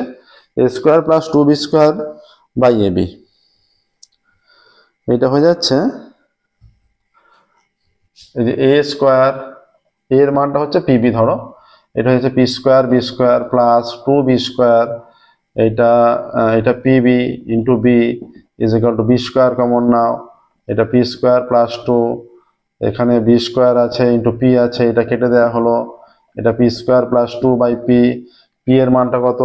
A square plus 2b square by AB, এটা হয়ে যাচ্ছে এই যে এ স্কোয়ার, এর মানটা হচ্ছে পিবি ধরো, এটা হচ্ছে P square B square plus 2b square, এটা PB into B is equal to B square common নাও, এটা পি স্কোয়ার প্লাস 2, এখানে বি স্কোয়ার আছে ইন্টু পি আছে, এটা কেটে দেওয়া হলো, এটা P square plus 2 by P. P এর মানটা কত?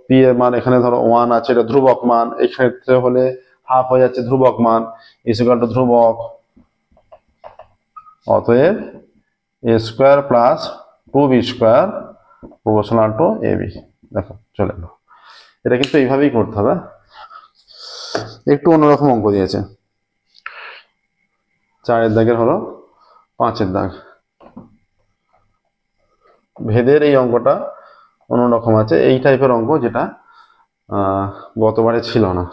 পি এর মান এখানে ধরো 1 আছে, এটা ধ্রুবক মান, এই ক্ষেত্রে হলে হাফ হয়ে যাচ্ছে ধ্রুবক মান, ইজ ইকুয়াল টু ধ্রুবক। অতএব A square plus 2b square proportional to AB. দেখো চলে এলো। এটা কিন্তু এইভাবেই করতে হবে, একটু অন্যরকম অঙ্ক দিয়েছে। 4 দাগের হলো 5 দাগ, ভেদের এই অঙ্কটা অন্যরকম আছে, এই টাইপের অঙ্ক যেটা গতবারে ছিল না।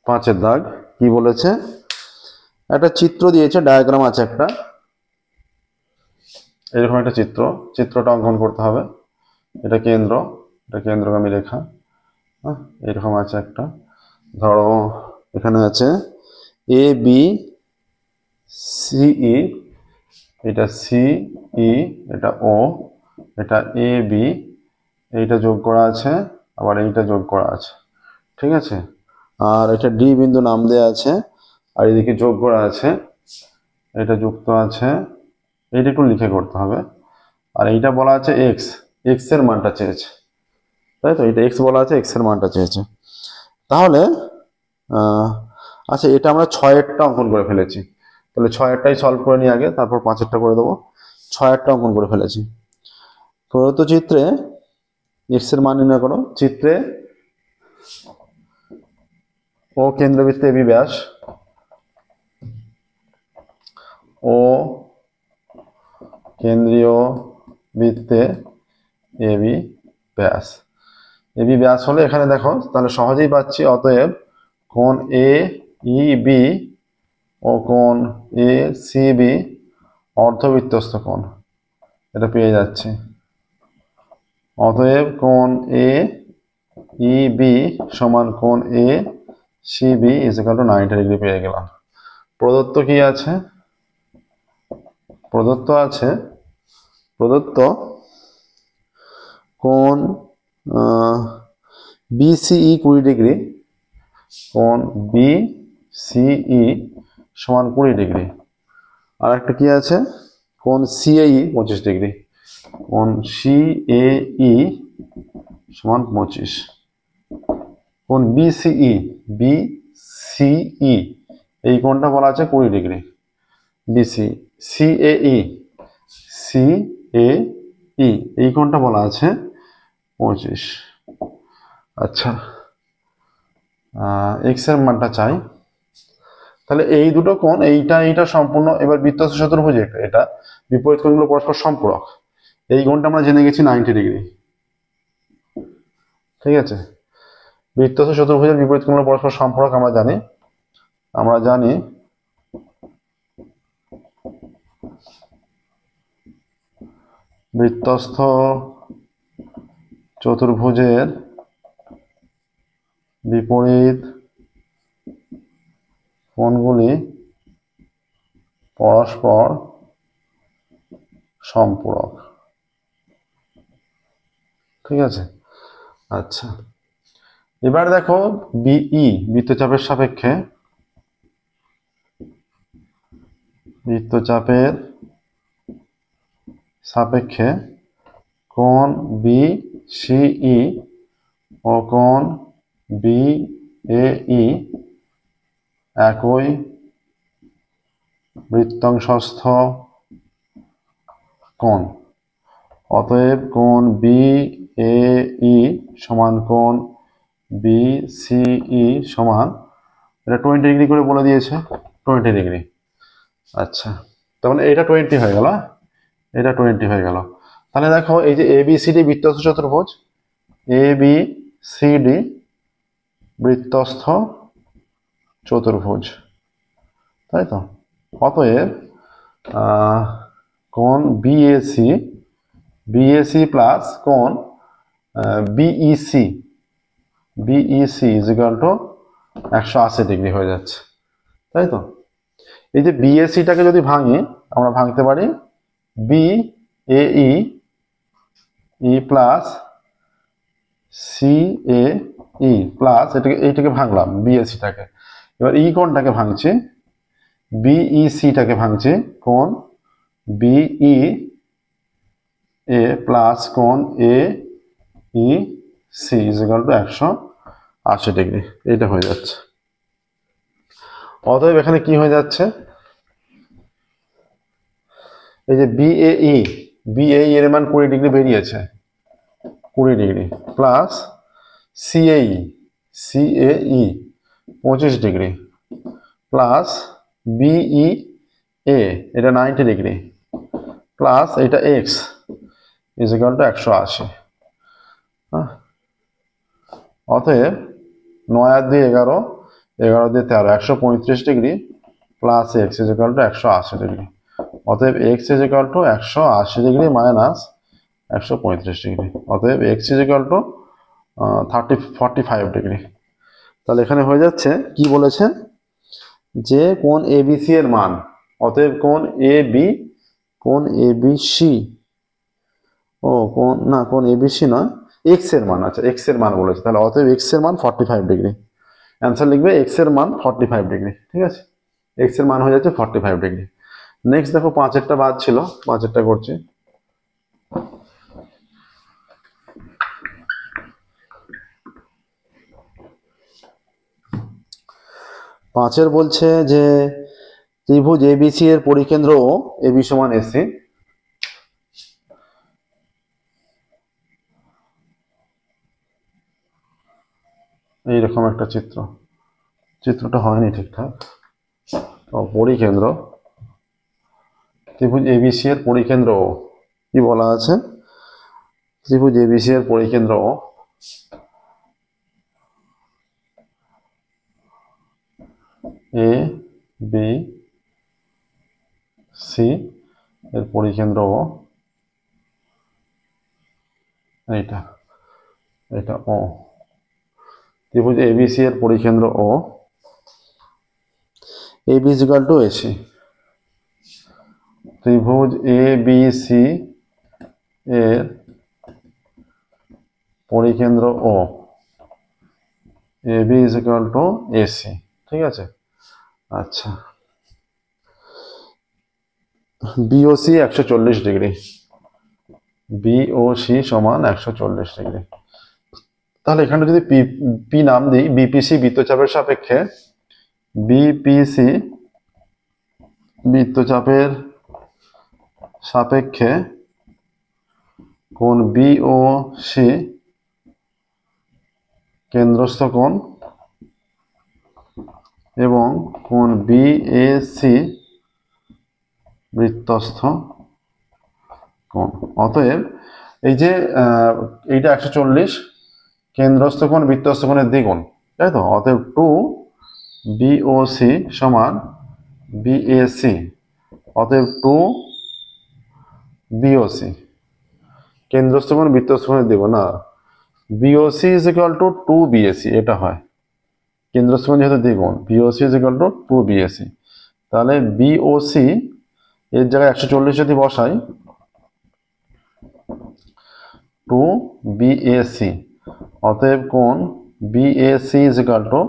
5-এর দাগ কি বলেছে, একটা চিত্র দিয়েছে, ডায়াগ্রাম আছে একটা, এরকম একটা চিত্রটা অঙ্কন করতে হবে। এটা কেন্দ্রগামী রেখা। হ্যাঁ, এরকম আছে একটা, ধরো এখানে আছে এ বি সিই, এটা সিই, এটা ও, এটা এ বি, এইটা যোগ করা আছে, আবার এইটা যোগ করা আছে, ঠিক আছে। আর এটা ডি বিন্দু নাম দেওয়া আছে, আর এদিকে যোগ করা আছে, এটা যুক্ত আছে, এইটা একটু লিখে করতে হবে। আর এইটা বলা আছে এক্স, এক্স এর মানটা চেয়েছে, তাই তো, এটা এক্স বলা আছে, এক্স এর মানটা চেয়েছে। তাহলে আচ্ছা, এটা আমরা 6-এরটা অঙ্কন করে ফেলেছি, তাহলে 6-এরটাই সলভ করে নিই আগে, তারপর 5-এরটা করে দেবো। 6-এরটা অঙ্কন করে ফেলেছি। প্রদত্ত চিত্রে এক্স এর মান নির্ণয় করো। চিত্রে ও কেন্দ্রবৃত্তে এবি ব্যাস, ও কেন্দ্রীয় বৃত্তে এবি ব্যাস, এবি ব্যাস হলে এখানে দেখো তাহলে সহজেই পাচ্ছি, অতএব কোণ এ ই বি ও কোণ এ সি বি অর্ধবৃত্তস্থ কোণ, এটা পেয়ে যাচ্ছি। অতএব কোণ এ ই বি সমান কোণ a c b is equal to 90 degree পেয়ে গেলাম। প্রদত্ত কি আছে, প্রদত্ত কোণ বিসিই 20 ডিগ্রি, কোণ বিসিই সমান 20 ডিগ্রি। আর একটা কি আছে, কোণ সিএই 25 ডিগ্রি, কোণ সিএই সমান 25। কোণ বিসিই এই কোণটা বলা আছে 20 ডিগ্রি, বিসি সিএই এই কোণটা বলা আছে 25। আচ্ছা, এক্স এর মানটা চাই, তাহলে এই দুটো কোণ, এইটা সম্পূর্ণ, এবার বৃত্তস্থ চতুর্ভুজ এটা বিপরীত কোণগুলো পরস্পর সম্পূরক, এই কোণটা আমরা জেনে গেছি 90 ডিগ্রি, ঠিক আছে। বৃত্তস্থ চতুর্ভুজের বিপরীত কোণগুলো পরস্পর সম্পূরক আমরা জানি বৃত্তস্থ চতুর্ভুজের বিপরীত কোণগুলি পরস্পর সম্পূরক, ঠিক আছে। আচ্ছা, এবার দেখো বিই বৃত্তচাপের সাপেক্ষে কোণ বিসিই ও কোণ বিএই একই বৃত্তাংশস্থ কোণ। অতএব কোণ বিএই সমান কোণ বিসিই সমান, এটা 20 ডিগ্রি করে বলে দিয়েছে, 20 ডিগ্রি। আচ্ছা, তার মানে এটা 20 হয়ে গেল, এটা 20 হয়ে গেল। তাহলে দেখো এই যে এবিসিডি বৃত্তস্থ চতুর্ভুজ, এবিসিডি বৃত্তস্থ চতুর্ভুজ, তাই তো। অতএব কোণ বিএসি প্লাস কোণ BEC is equal to 180 degree হয়ে যাচ্ছে, তাই তো। এই যে বিএসিটাকে যদি ভাঙি, আমরা ভাঙতে পারি বিএই প্লাস সিএই প্লাস, এইটাকে ভাঙলাম বিএসিটাকে, এবার ই কোণটাকে ভাঙছি, বিইসিটাকে ভাঙছি, কোণ বিই এ প্লাস কোণ A E C is equal to 180 degree, এইটা হয়ে যাচ্ছে। অতএব এখানে কি হয়ে যাচ্ছে, এই যে বিএই এর মান 20 ডিগ্রি বেরিয়েছে, 20 degree plus CAE 25 degree plus BE A এটা 90 ডিগ্রি প্লাস এটা এক্স ইজ ইকুয়াল টু 180। অতএব 9 আর 2 11, 11 দিয়ে 13, 135 degree plus X is equal to 180 degree. অতএব X is equal to 180 degree minus 135 degree. অতএব X is equal to 45 degree. তাহলে এখানে হয়ে যাচ্ছে কি বলেছে, যে কোণ এবিসি এর মান, অতএব কোণ এবিসি, কোণ এবিসি নয়, এক্স এর মান, আচ্ছা এক্স এর মান বলেছে, তাহলে অতএব এক্স এর মান 45 ডিগ্রি। অ্যান্সার লিখবে এক্স এর মান 45 ডিগ্রি, ঠিক আছে, এক্স এর মান হয়ে যাচ্ছে 45 ডিগ্রি। নেক্সট দেখো 5-এরটা বাদ ছিল, 5-এরটা করছি। পাঁচের বলছে যে ত্রিভুজ এবিসি এর পরিকেন্দ্র ও এবি সমান এসি। এইরকম একটা চিত্রটা হয়নি ঠিকঠাক। পরিকেন্দ্র ত্রিভুজ এবিসি এর পরিকেন্দ্র ও, কি বলা আছে, ত্রিভুজ এবিসি এর পরিকেন্দ্র ও এ বি সি এর পরিকেন্দ্র ও এটা ও, ত্রিভুজ এবিসি এর পরিকেন্দ্র O AB is equal to AC. ত্রিভুজ এবিসি এর পরিকেন্দ্র O AB is equal to AC, ঠিক আছে। আচ্ছা, বিওসি 140 ডিগ্রি, বিওসি সমান 140 ডিগ্রি। তাহলে এখানে যদি পি নাম দিই, বিপিসি বৃত্তচাপের সাপেক্ষে, বিপিসি বৃত্তচাপের সাপেক্ষে কোণ বিওসি কেন্দ্রস্থ কোণ এবং কোণ বিএসি বৃত্তস্থ কোণ। অতএব এই যে এইটা 140, কেন্দ্রস্থ কোণ বৃত্তস্থ কোণের দ্বিগুণ, তাই তো। অতএব 2 বিওসি সমান বিএসি। অতএব 2 বিওসি, কেন্দ্রস্থ কোণ বৃত্তস্থ কোণের দ্বিগুণ, না, BOC is equal to 2 BAC, এটা হয় কেন্দ্রস্থ কোণ যেহেতু দ্বিগুণ, BOC is equal to 2 BAC. তাহলে বিওসি এর জায়গায় 140 যদি বসাই, 2 বিএসি, অতএব কোণ BAC is equal to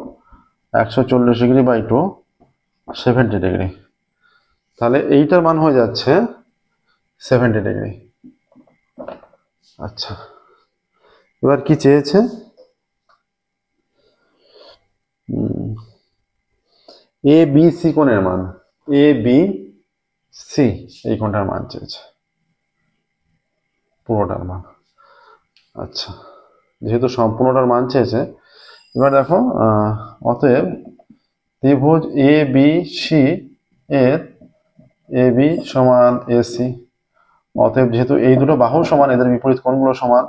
140 degree by 2, 70 degree. তাহলে এইটার মান হয়ে যাচ্ছে 70 ডিগ্রি। আচ্ছা, এবার কি চেয়েছে, এ বি সি কোণের মান, এ বি সি এই কোণটার মান চেয়েছে, পুরোটার মান। আচ্ছা, যেহেতু সম্পূর্ণটার মান চেয়েছে, এবার দেখো অতএব ত্রিভুজ এ বি সি এর এ বি সমান এসি। অতএব যেহেতু এই দুটো বাহু সমান, এদের বিপরীত কোণগুলো সমান,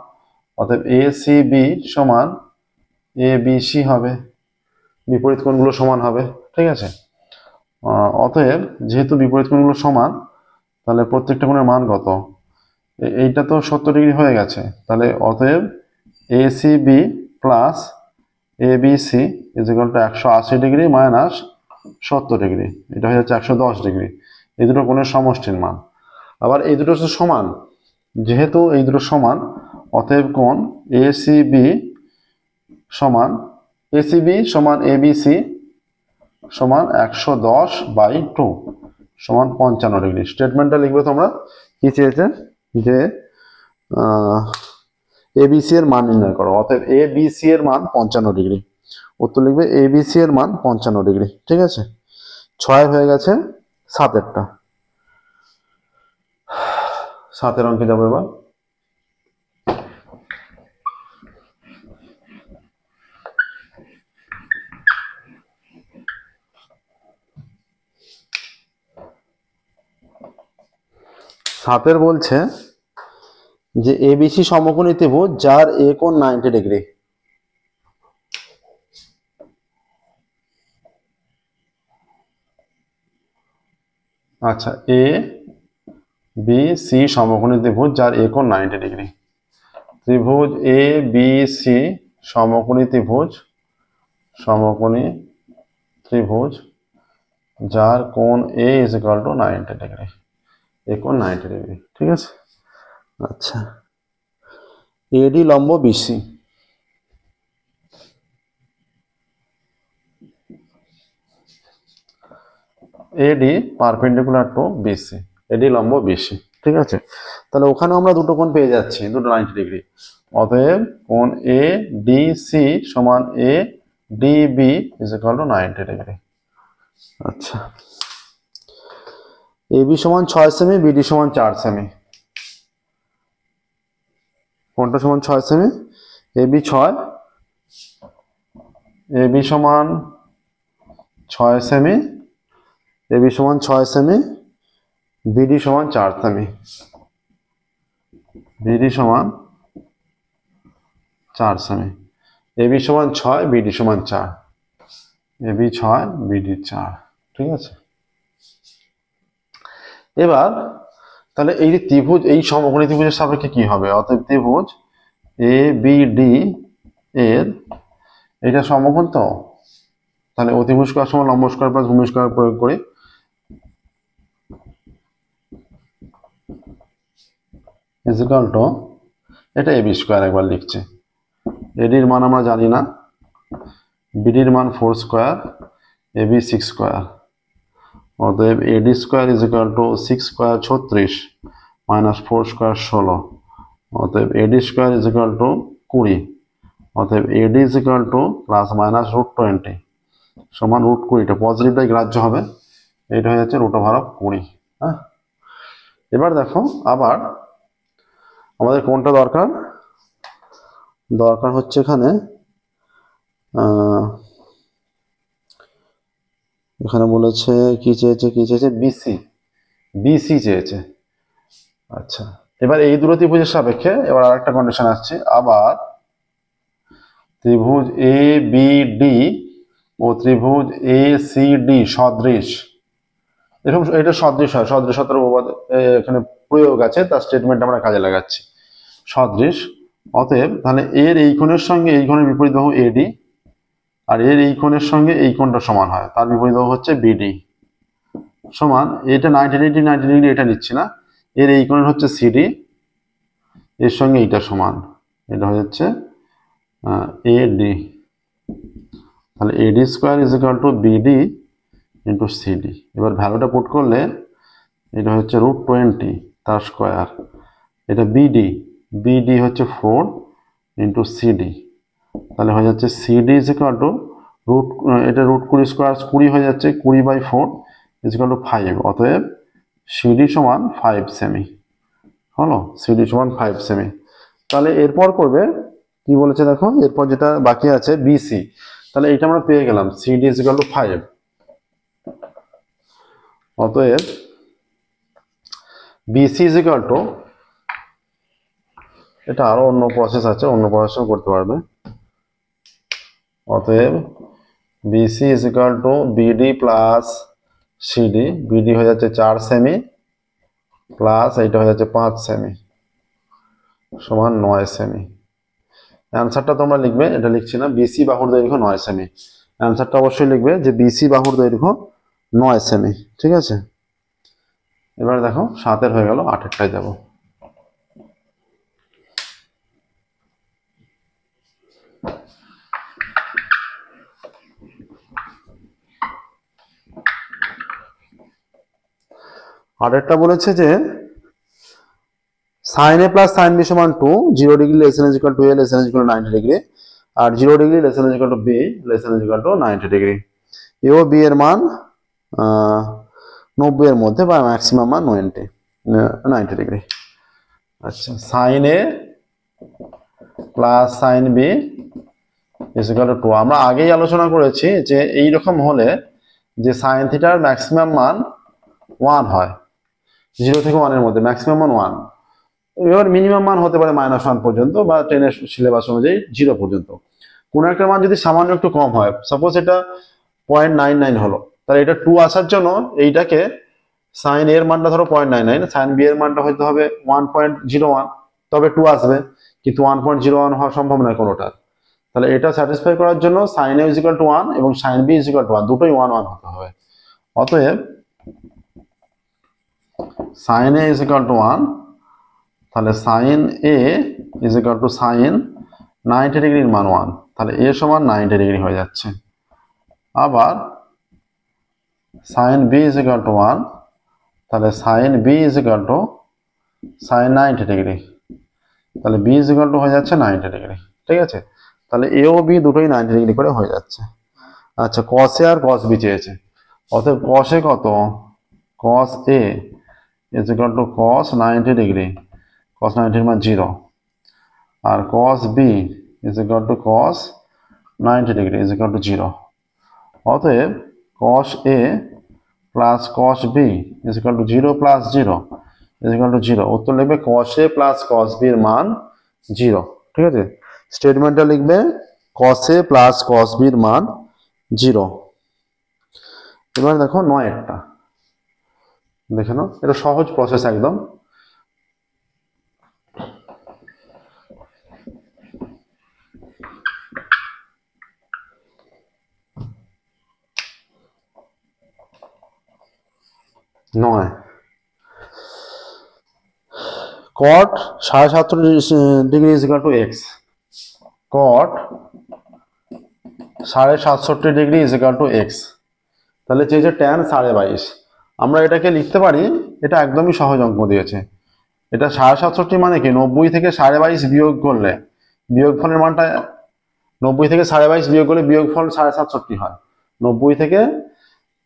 অতএব এ সি বি সমান এ বি সি হবে, বিপরীত কোণগুলো সমান হবে, ঠিক আছে। অতএব যেহেতু বিপরীত কোণগুলো সমান, তাহলে প্রত্যেকটা কোণের মান কত, এইটা তো 70 ডিগ্রি হয়ে গেছে, তাহলে অতএব a c b plus a B c is equal to 180 degree minus 70 degree, এটা হয়ে যাচ্ছে 110 ডিগ্রি। এই দুটো কোণের সমষ্টির মান। আবার এই দুটো হচ্ছে সমান, যেহেতু এই দুটো সমান, অতএব কোণ এসিবি সমান এবিসি সমান 110/2 সমান 55 ডিগ্রি। স্টেটমেন্টটা লিখবে তোমরা, কি চেয়েছে, যে এবিসি এর মান নির্ণয় করো। অতএব এবিসি এর মান 55 ডিগ্রি। উত্তর লিখবে এবিসি এর মান 55 ডিগ্রি, ঠিক আছে। 6 হয়ে গেছে, 7-এরটা, 7-এর অঙ্কে যাবো এবার। সাতের বলছে যে এবিসি সমকোণী ত্রিভুজ যার এ কোণ 90 ডিগ্রি। আচ্ছা, এ বি সি সমকোণী ত্রিভুজ যার একোণ 90 ডিগ্রি। ত্রিভুজ এ বি সি সমকোণী ত্রিভুজ, সমকোণী ত্রিভুজ যার কোণ A is equal to 90 degree, একোণ 90 ডিগ্রি। ঠিক আছে। আচ্ছা, এডি লম্ব BC, AD perpendicular to BC, AD লম্ব বিসি। ঠিক আছে, তাহলে ওখানে আমরা দুটো কোণ পেয়ে যাচ্ছি, দুটো 90 ডিগ্রি। অতএব কোণ এ ডি সি সমান a d b is equal to 90 degree. আচ্ছা, এ বি সমান 6 সেমি, বিডি সমান 4 সেমি। কোণটা সমান 6 semi, A B 6, A B সমান 6 সেমি, এ বি সমান 6 সেমি, বিডি সমান 4 সেমি, বিডি সমান 4 সেমি। এ বি সমান 6, বিডি সমান 4, এ বি 6, বিডি 4। ঠিক আছে। এবার তাহলে এই যে ত্রিভুজ, এই সমকোণী ত্রিভুজের সাপেক্ষে কি হবে? অতএব ত্রিভুজ এ বি ডি এর এটা সমকোণ, তো তাহলে অতিভুজ স্কয়ার সমান লম্ব স্কয়ার প্লাস ভূমি স্কয়ার প্রয়োগ করি। ইজ ইকুয়াল টু, এটা এবি স্কয়ার একবার লিখছে, এডির মান আমরা জানি না, বিডির মান 4 স্কয়ার, এবি 6 স্কয়ার। অতএব AD square is equal to 6 square 36 minus 4 square 16। অতএব AD square is equal to 20। অতএব AD is equal to plus minus √20 সমান √20, পজিটিভটাই গ্রাহ্য হবে, এটা হয়ে যাচ্ছে √20। হ্যাঁ, এবার দেখো আবার আমাদের কোনটা দরকার? দরকার হচ্ছে এখানে এখানে বলেছে কি চেয়েছে, কি চেয়েছে? বিসি, বিসি চেয়েছে। আচ্ছা, এবার এই দুটো ত্রিভুজের সাপেক্ষে এবার আরেকটা কন্ডিশন আসছে, আবার ত্রিভুজ এ বি ডি ও ত্রিভুজ এ সি ডি সদৃশ, এরকম এটা সদৃশ হয়, সদৃশতার এখানে প্রয়োগ আছে, তার স্টেটমেন্ট আমরা কাজে লাগাচ্ছি, সদৃশ। অতএব তাহলে এর এই কোণের সঙ্গে এই কোণের বিপরীত বাহু এডি, আর এর এই কোণের সঙ্গে এই কোণটা সমান হয়, তার বিপরীত বাহু হচ্ছে বিডি, সমান এটা 90 ডিগ্রি 90 ডিগ্রি এটা নিচ্ছি না, এর এই কোণের হচ্ছে সিডি, এর সঙ্গে এইটা সমান, এটা হয়ে যাচ্ছে এডি। তাহলে এডি square is equal to BD into CD. এবার ভ্যালুটা পুট করলে এটা হচ্ছে √20 তার স্কোয়ার, এটা বিডি, বিডি হচ্ছে 4 ইন্টু সিডি, তাহলে হয়ে যাচ্ছে সিডি ইজ ইকুয়াল টু এটা √20 স্কোয়ার 20 হয়ে যাচ্ছে, 20/4 ইজ ইকুয়াল টু 5। অতএব সিডি সমান 5 সেমি হলো, সিডি সমান 5 সেমি। তাহলে এরপর করবে কি বলেছে দেখো, এরপর যেটা বাকি আছে বিসি, তাহলে এটা আমরা পেয়ে গেলাম, সিডি ইজ ইকুয়াল টু 5। অতএব বিসি ইজ ইকুয়াল টু, এটা আরো অন্য প্রসেস আছে, অন্য প্রসেসও করতে পারবে। অতএব BC is equal to BD plus CD, BD হয়ে যাচ্ছে 4 সেমি প্লাস এইটা হয়ে যাচ্ছে 5 সেমি সমান 9 সেমি। অ্যান্সারটা তোমরা লিখবে, এটা লিখছি না, বিসি বাহুর দৈর্ঘ্য 9 সেমি। অ্যান্সারটা অবশ্যই লিখবে যে বিসি বাহুর দৈর্ঘ্য 9 সেমি। ঠিক আছে, এবার দেখো 7 হয়ে গেল, 8টায় যাবো। আরেকটা বলেছে যে sin a plus sin b সমান 2, 0 degree less than equal to a less than equal to 90 degree, আর 0 degree less than equal to b less than equal to 90 degree. a ও b এর মান 90 এর মধ্যে বা ম্যাক্সিমাম মান 90 ডিগ্রি। আচ্ছা, sin a plus sin b is equal to 2। আমরা আগেই আলোচনা করেছি যে এই রকম হলে যে sin থিটার ম্যাক্সিমাম মান 1 হয়, 0 থেকে 1 এর মধ্যে ম্যাক্সিমাম মান 1, এবার মিনিমাম মান হতে পারে -1 পর্যন্ত বা 10 এর সিলেবাস অনুযায়ী 0 পর্যন্ত। কোন একটা মান যদি সামান্য একটু কম হয়, সাপোজ এটা 0.99 হলো, তাহলে এটা 2 আসার জন্য এইটাকে সাইন এর মানটা ধরো 0.99, সাইন বি এর মানটা হয়তো হবে 1.01, তবে 2 আসবে, কিন্তু 1.01 হওয়া সম্ভব নয় কোনোটার। তাহলে এটা স্যাটিসফাই করার জন্য sine a is equal to 1 এবং sine b is equal to 1, দুটোই 1 1 হতে হবে। অতএব sine a is equal to 1, তাহলে sine a is equal to sine 90 ডিগ্রির মান 1, তাহলে এ সমান 90 ডিগ্রি হয়ে যাচ্ছে। আবার sine b is equal to 1, তাহলে sine b is equal to sine 90 degree, তাহলে বি ইজ ইকুয়াল টু হয়ে যাচ্ছে 90 ডিগ্রি। ঠিক আছে, তাহলে এ ও বি দুটোই 90 ডিগ্রি করে হয়ে যাচ্ছে। আচ্ছা, কস এ আর কস বি চেয়েছে, অতএব কস এ কত, cos A is equal to cos 90 degree, cos 90 মান 0, আর cos B is equal to cos 90 degree is equal to 0। অতএব cos A plus cos B is equal to 0 plus 0 is equal to 0। উত্তর লিখবে কস A plus cos B এর মান 0। ঠিক আছে, স্টেটমেন্টটা লিখবে কস এ প্লাস কস বি এর মান 0। এবার দেখো 9 দেখে নাও, এটা সহজ প্রসেস একদম। নয়, cot 7.5 degree is equal to x, cot 7.5 degree is equal to x, তাহলে চেয়েছে ট্যান 22.5। আমরা এটাকে লিখতে পারি, এটা একদমই সহজ অঙ্ক দিয়েছে। এটা 7.5 মানে কি, 90 থেকে 22.5 বিয়োগ করলে বিয়োগফলের মানটা 90 থেকে 22.5 বিয়োগ করলে বিয়োগফল 7.5 হয়, 90 থেকে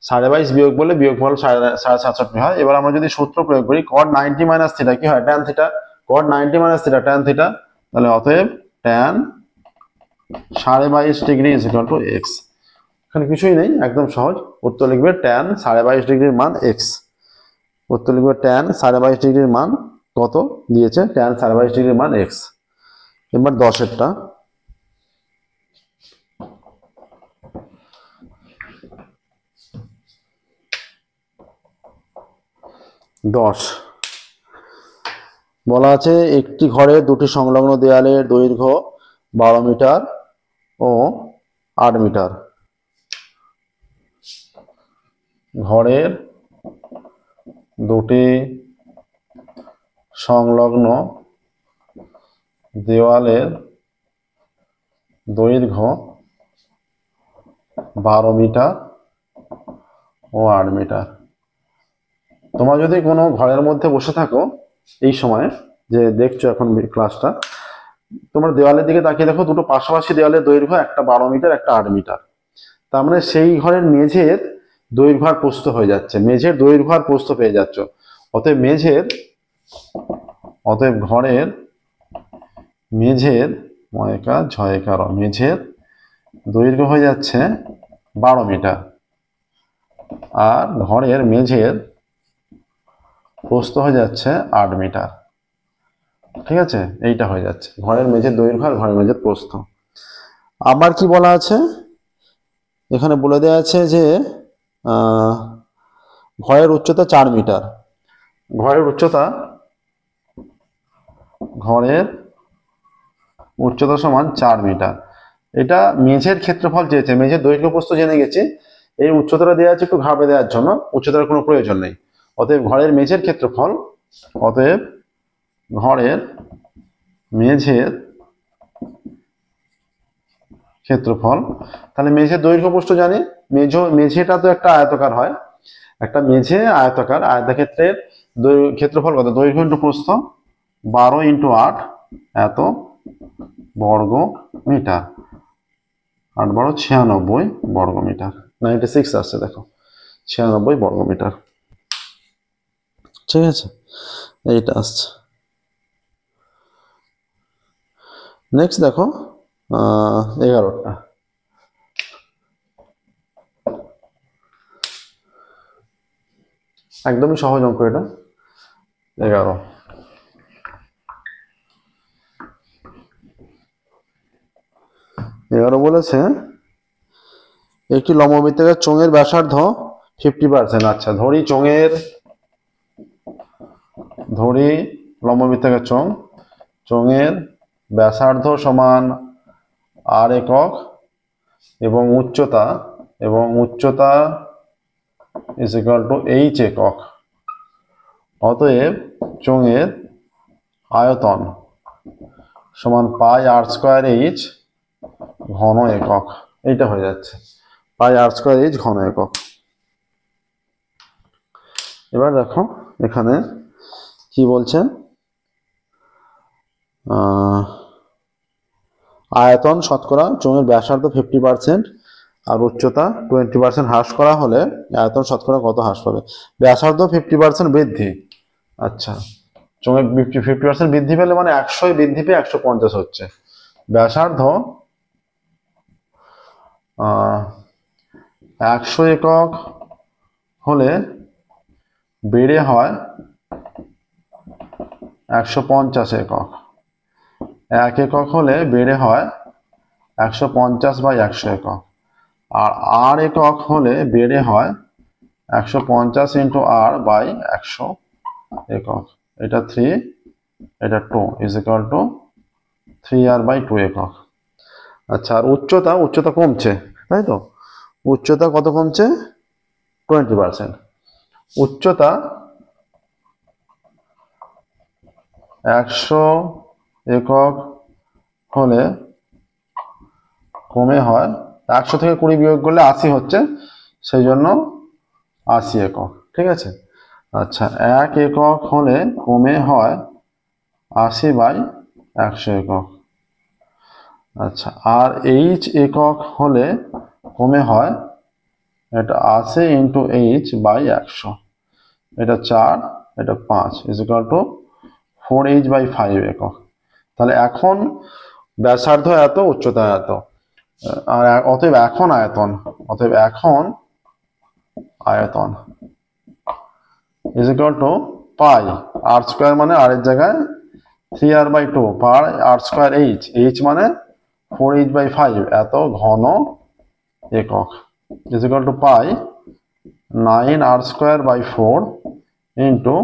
22.5 বিয়োগ করলে বিয়োগফল 7.5 হয়। এবার আমরা যদি সূত্র প্রয়োগ করি, কট 90 মাইনাস থিটা কি হয়, ট্যান থিটা, কট 90 মাইনাস থিটা ট্যান থিটা, তাহলে অতএব tan 22.5 degree is equal to x. এখানে কিছুই নেই, একদম সহজ। উত্তর লিখবে ট্যান 22.5 ডিগ্রির মান এক্স। উত্তর লিখবে ট্যান 22.5 ডিগ্রির মান কত দিয়েছে, ট্যান 22.5 ডিগ্রির মান এক্স। এবার 10এরটা, বলা আছে একটি ঘরের দুটি সংলগ্ন দেয়ালের দৈর্ঘ্য 12 মিটার ও 8 মিটার। ঘরের দুটি সংলগ্ন দেওয়ালের দৈর্ঘ্য 12 মিটার ও 8 মিটার। তোমরা যদি কোনো ঘরের মধ্যে বসে থাকো এই সময় যে দেখছো এখন ক্লাসটা, তোমার দেওয়ালের দিকে তাকিয়ে দেখো, দুটো পাশাপাশি দেওয়ালের দৈর্ঘ্য, একটা 12 মিটার একটা 8 মিটার। তার মানে সেই ঘরের মেঝের দৈর্ঘ্য আর প্রস্থ হয়ে যাচ্ছে, মেঝের দৈর্ঘ্য আর প্রস্থ পেয়ে যাচ্ছ। অতএব ঘরের মেঝের ময়কা ঝয়কার মেঝের দৈর্ঘ্য হয়ে যাচ্ছে 12 মিটার, আর ঘরের মেঝের প্রস্থ হয়ে যাচ্ছে 8 মিটার। ঠিক আছে, এইটা হয়ে যাচ্ছে ঘরের মেঝের দৈর্ঘ্য আর ঘরের মেঝের প্রস্থ। আবার কি বলা আছে এখানে, বলে দেওয়া আছে যে ঘরের উচ্চতা 4 মিটার। ঘরের উচ্চতা সমান 4 মিটার। এটা মেঝের ক্ষেত্রফল চেয়েছে, মেঝের দৈর্ঘ্য প্রস্থ জেনে গেছি, এই উচ্চতাটা দেওয়া আছে একটু ঘাবে দেওয়ার জন্য, উচ্চতার কোনো প্রয়োজন নেই। অতএব ঘরের মেঝের ক্ষেত্রফল, অতএব ঘরের মেঝের ক্ষেত্রফল, তাহলে মেঝের দৈর্ঘ্য প্রস্থ জানি, মেঝেটা তো একটা আয়তকার হয়, একটা মেঝে আয়তকার, আয়তক্ষেত্রের ক্ষেত্রফল কত, দৈর্ঘ্য ইন্টু প্রস্থ, 12 ইন্টু 8 এত বর্গ মিটার, 8 12 96 বর্গ মিটার, 96 আসছে দেখো, 96 বর্গ মিটার। ঠিক আছে, এইটা আসছে। নেক্সট দেখো 11টা, একদমই সহজ অঙ্ক এটা। 11 বলেছে একটি লম্ববৃত্তাকার চোঙের ব্যাসার্ধ 50%। আচ্ছা, ধরি চোঙের ধরি লম্ববৃত্তাকার চোঙ, চোঙের ব্যাসার্ধ সমান r একক এবং উচ্চতা ইজ ইকুয়াল টু h একক। অতএব চোঙের আয়তন সমান পাই r স্কয়ার h ঘন একক। এইটা হয়ে যাচ্ছে পাই r স্কয়ার h ঘন একক। এবার দেখো এখানে কি বলছেন, আয়তন শতকরা চোঙের ব্যাসার্ধ 50% আর উচ্চতা 20% হ্রাস করা হলে আয়তন শতকরা কত হ্রাস পাবে? ব্যাসার্ধ 50% বৃদ্ধি। আচ্ছা, চোঙের 50% বৃদ্ধি পেলে মানে 100 বৃদ্ধি পেয়ে 150 হচ্ছে। ব্যাসার্ধ 100 একক হলে বেড়ে হয় 150 একক। 1 একক হলে বেড়ে হয় 150/100 একক। আর r একক হলে বেড়ে হয় 150 × r/100 একক। এটা 3, এটা 2 ইজ ইকুয়াল টু 3r/2 একক। আচ্ছা, আর উচ্চতা কমছে, তাই তো? উচ্চতা কত কমছে? 20%। উচ্চতা 100 একক হলে কমে হয় 100 থেকে 20 বিয়োগ করলে 80 হচ্ছে, সেই জন্য 80 একক। ঠিক আছে। আচ্ছা, 1 একক হলে কমে হয় 80/100 একক। আচ্ছা, আর h একক হলে কমে হয়, এটা 80 × h/100। এটা 4, এটা 5 ইজ ইকুয়াল টু 4h/5 একক। তাহলে এখন ব্যাসার্ধ এত, উচ্চতা এত, আর অতএব এখন আয়তন is equal two pi r square মানে r এর জায়গায় 3r/2 পার r স্কয়ার h মানে 4h/5 এত ঘন একক is equal two pi 9r²/4 into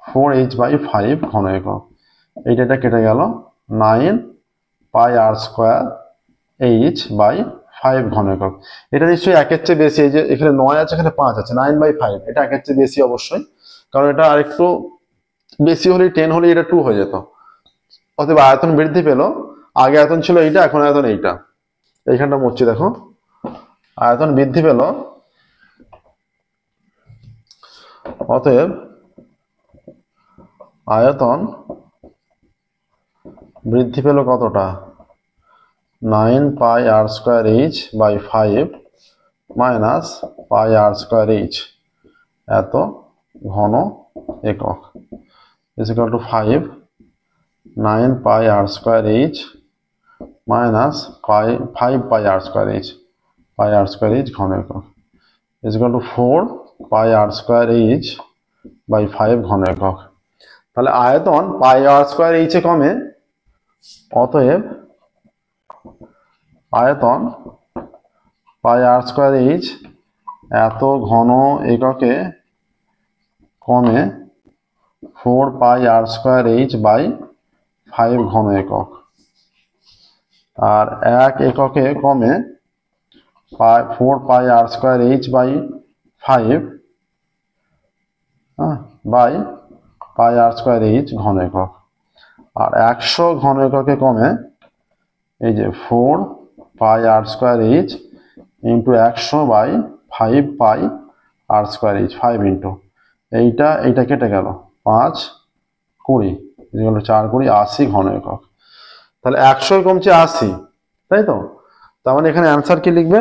4h/5 ঘন একক। এইটা কেটে গেল, 9 পাই r²h/5 ঘন একক। এটা নিশ্চয়ই 1 এর চেয়ে বেশি। এই যে এখানে 9 আছে, এখানে 5 আছে, 9/5 এটা 1 এর চেয়ে বেশি অবশ্যই, কারণ এটা আরেকটু বেশি হলে 10 হলে এটা 2 হয়ে যেত। অতএব আয়তন বৃদ্ধি পেল, আগে আয়তন ছিল এইটা, এখন আয়তন এইটা। এইখানটা মুছছি, দেখো আয়তন বৃদ্ধি পেল, অতএব আয়তন বৃদ্ধি পেল কতটা? 9 পাই r²h/5 মাইনাস পাই r²h এত ঘন একক is equal two 5 9 pi r² minus 5 pi r² ঘন একক is equal two 4 pi r²h/5 ঘন একক। তাহলে আয়তন পাই r²h এ কমে, অতএব আয়তন পাই r²h এত ঘন এককে কমে 4 পাই r²h/5 ঘন একক। আর 1 এককে কমে 4 পাই r²h/5 বাই পাই r²h ঘন একক। আর 100 ঘন এককে কমে এই যে 4 পাই r²h ইন্টু 100/5 পাই r²h 5 ইন্টু এইটা কেটে গেল, 5 20 4 20 80 ঘন একক। তাহলে 100 কমছে 80, তাই তো? তার মানে এখানে অ্যান্সার কি লিখবে?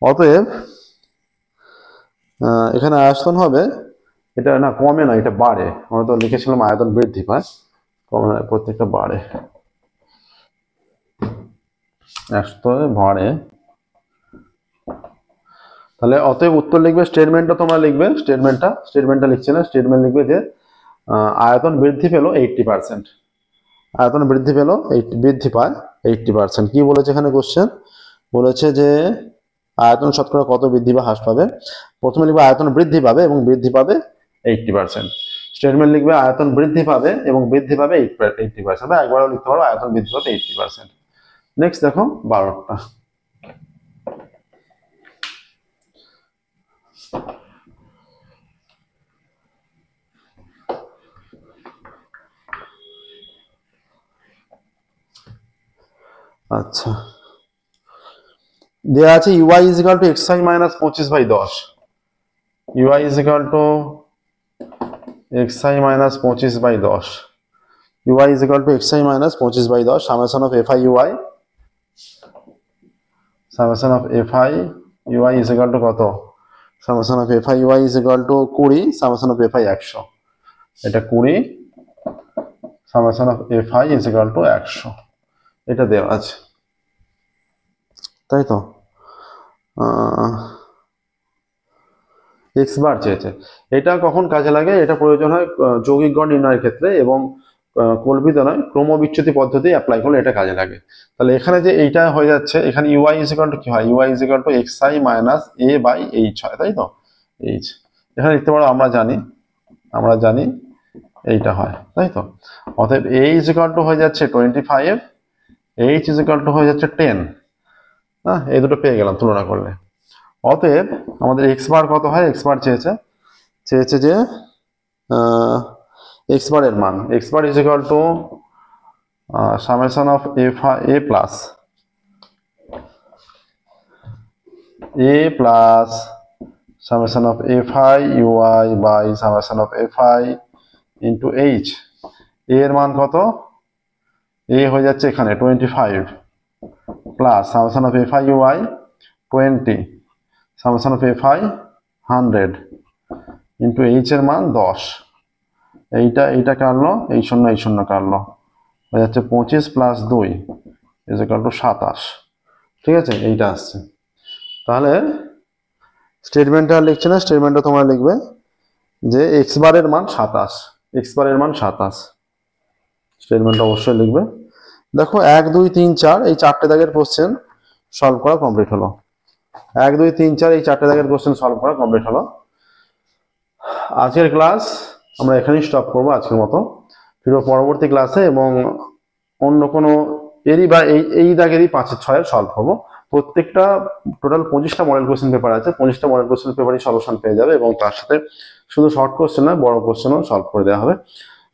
অতএব এখানে আয়তন হবে, এটা না কমে না, এটা বাড়ে। আমরা তো লিখেছিলাম আয়তন বৃদ্ধি পায়, কমে না, প্রত্যেকটা বাড়ে, বাড়ে। তাহলে অতএব উত্তর লিখবে, স্টেটমেন্টটা তোমরা লিখবে, স্টেটমেন্টটা লিখছে না, স্টেটমেন্ট লিখবে যে আয়তন বৃদ্ধি পেল 80%। আয়তন বৃদ্ধি পায় 80%। কি বলেছে এখানে কোশ্চেন? বলেছে যে আয়তন শতকরা কত বৃদ্ধি বা হ্রাস পাবে। প্রথমে লিখবে আয়তন বৃদ্ধি পাবে এবং বৃদ্ধি পাবে 80%। স্টেটমেন্ট লিখবে আয়তন বৃদ্ধি পাবে এবং বৃদ্ধি পাবে 80%, বা একবারও লিখতে পারো আয়তন বৃদ্ধি পাবে 80%। নেক্সট দেখো 12টা। আচ্ছা, দেওয়া আছে UI is equal to xi মাইনাস 25/10, UI is equal to xi মাইনাস 25/10, UI is equal to xi মাইনাস 25/10, summation of fi ui, summation of fi ui is equal to কত, summation of fi ui is equal to 20, summation of fi 100, এটা 20, summation of fi is equal to 100, এটা দেওয়া আছে, তাই তো। X bar চেয়েছে, এটা কখন কাজে লাগে, এটা প্রয়োজন হয় যৌগিক গড় নির্ণয়ের ক্ষেত্রে এবং কল্পিত নয় ক্রমবিচ্যুতি পদ্ধতি অ্যাপ্লাই করলে এটা কাজে লাগে। তাহলে এখানে যে এইটা হয়ে যাচ্ছে, এখানে ইউআই ইজ ইকুয়াল টু কি হয়, UI is equal to xi minus a by h হয়, তাই তো। এইচ এখানে লিখতে পারো, আমরা জানি এইটা হয়, তাই তো। অতএব a ইজ ইকুয়াল টু হয়ে যাচ্ছে 25, এইচ ইজ ইকুয়াল টু হয়ে যাচ্ছে 10, হ্যাঁ, এই দুটো পেয়ে গেলাম তুলনা করলে। অতএব আমাদের এক্স বার কত হয়, এক্স বার চেয়েছে যে এক্স বারের মান, x bar is equal to summation of a plus summation of fi ui by summation of fi into h. এর মান কত, এ হয়ে যাচ্ছে এখানে 25 plus summation of fi ui 20, summation of fi 100 into h এর মান 10, এইটা কাটলো, এই শূন্য কাটলো, হয়ে যাচ্ছে 25 প্লাস 2 ইজ ইকুয়াল টু 27, ঠিক আছে, এইটা আসছে। তাহলে স্টেটমেন্টটা লিখছে না, স্টেটমেন্টটা তোমরা লিখবে যে এক্স বারের মান 27, এক্স বারের মান 27, স্টেটমেন্টটা অবশ্যই লিখবে। দেখো 1 2 3 4 এই 4টে দাগের কোশ্চেন সলভ করা কমপ্লিট হলো, 1 2 3 4 এই 4টে দাগের কোশ্চেন সলভ করা কমপ্লিট হলো। আজকের ক্লাস আমরা এখানেই স্টপ করবো আজকের মতো, ফিরবো পরবর্তী ক্লাসে এবং অন্য কোনো এরই বা এই দাগেরই 5 6 সলভ করবো। প্রত্যেকটা টোটাল 25টা মডেল কোশ্চেন পেপার আছে, 25টা মডেল কোশ্চেন পেপারই সলিউশন পেয়ে যাবে এবং তার সাথে শুধু শর্ট কোশ্চেন নয় বড় কোশ্চেনও সলভ করে দেওয়া হবে।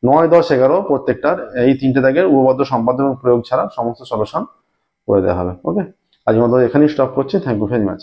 9 10 11 প্রত্যেকটার এই 3টে দাগের উপপাদ্য সম্পাদ্য এবং প্রয়োগ ছাড়া সমস্ত সলিউশন করে দেওয়া হবে। ওকে, আজকের মতো এখানেই স্টপ করছি। Thank you very much.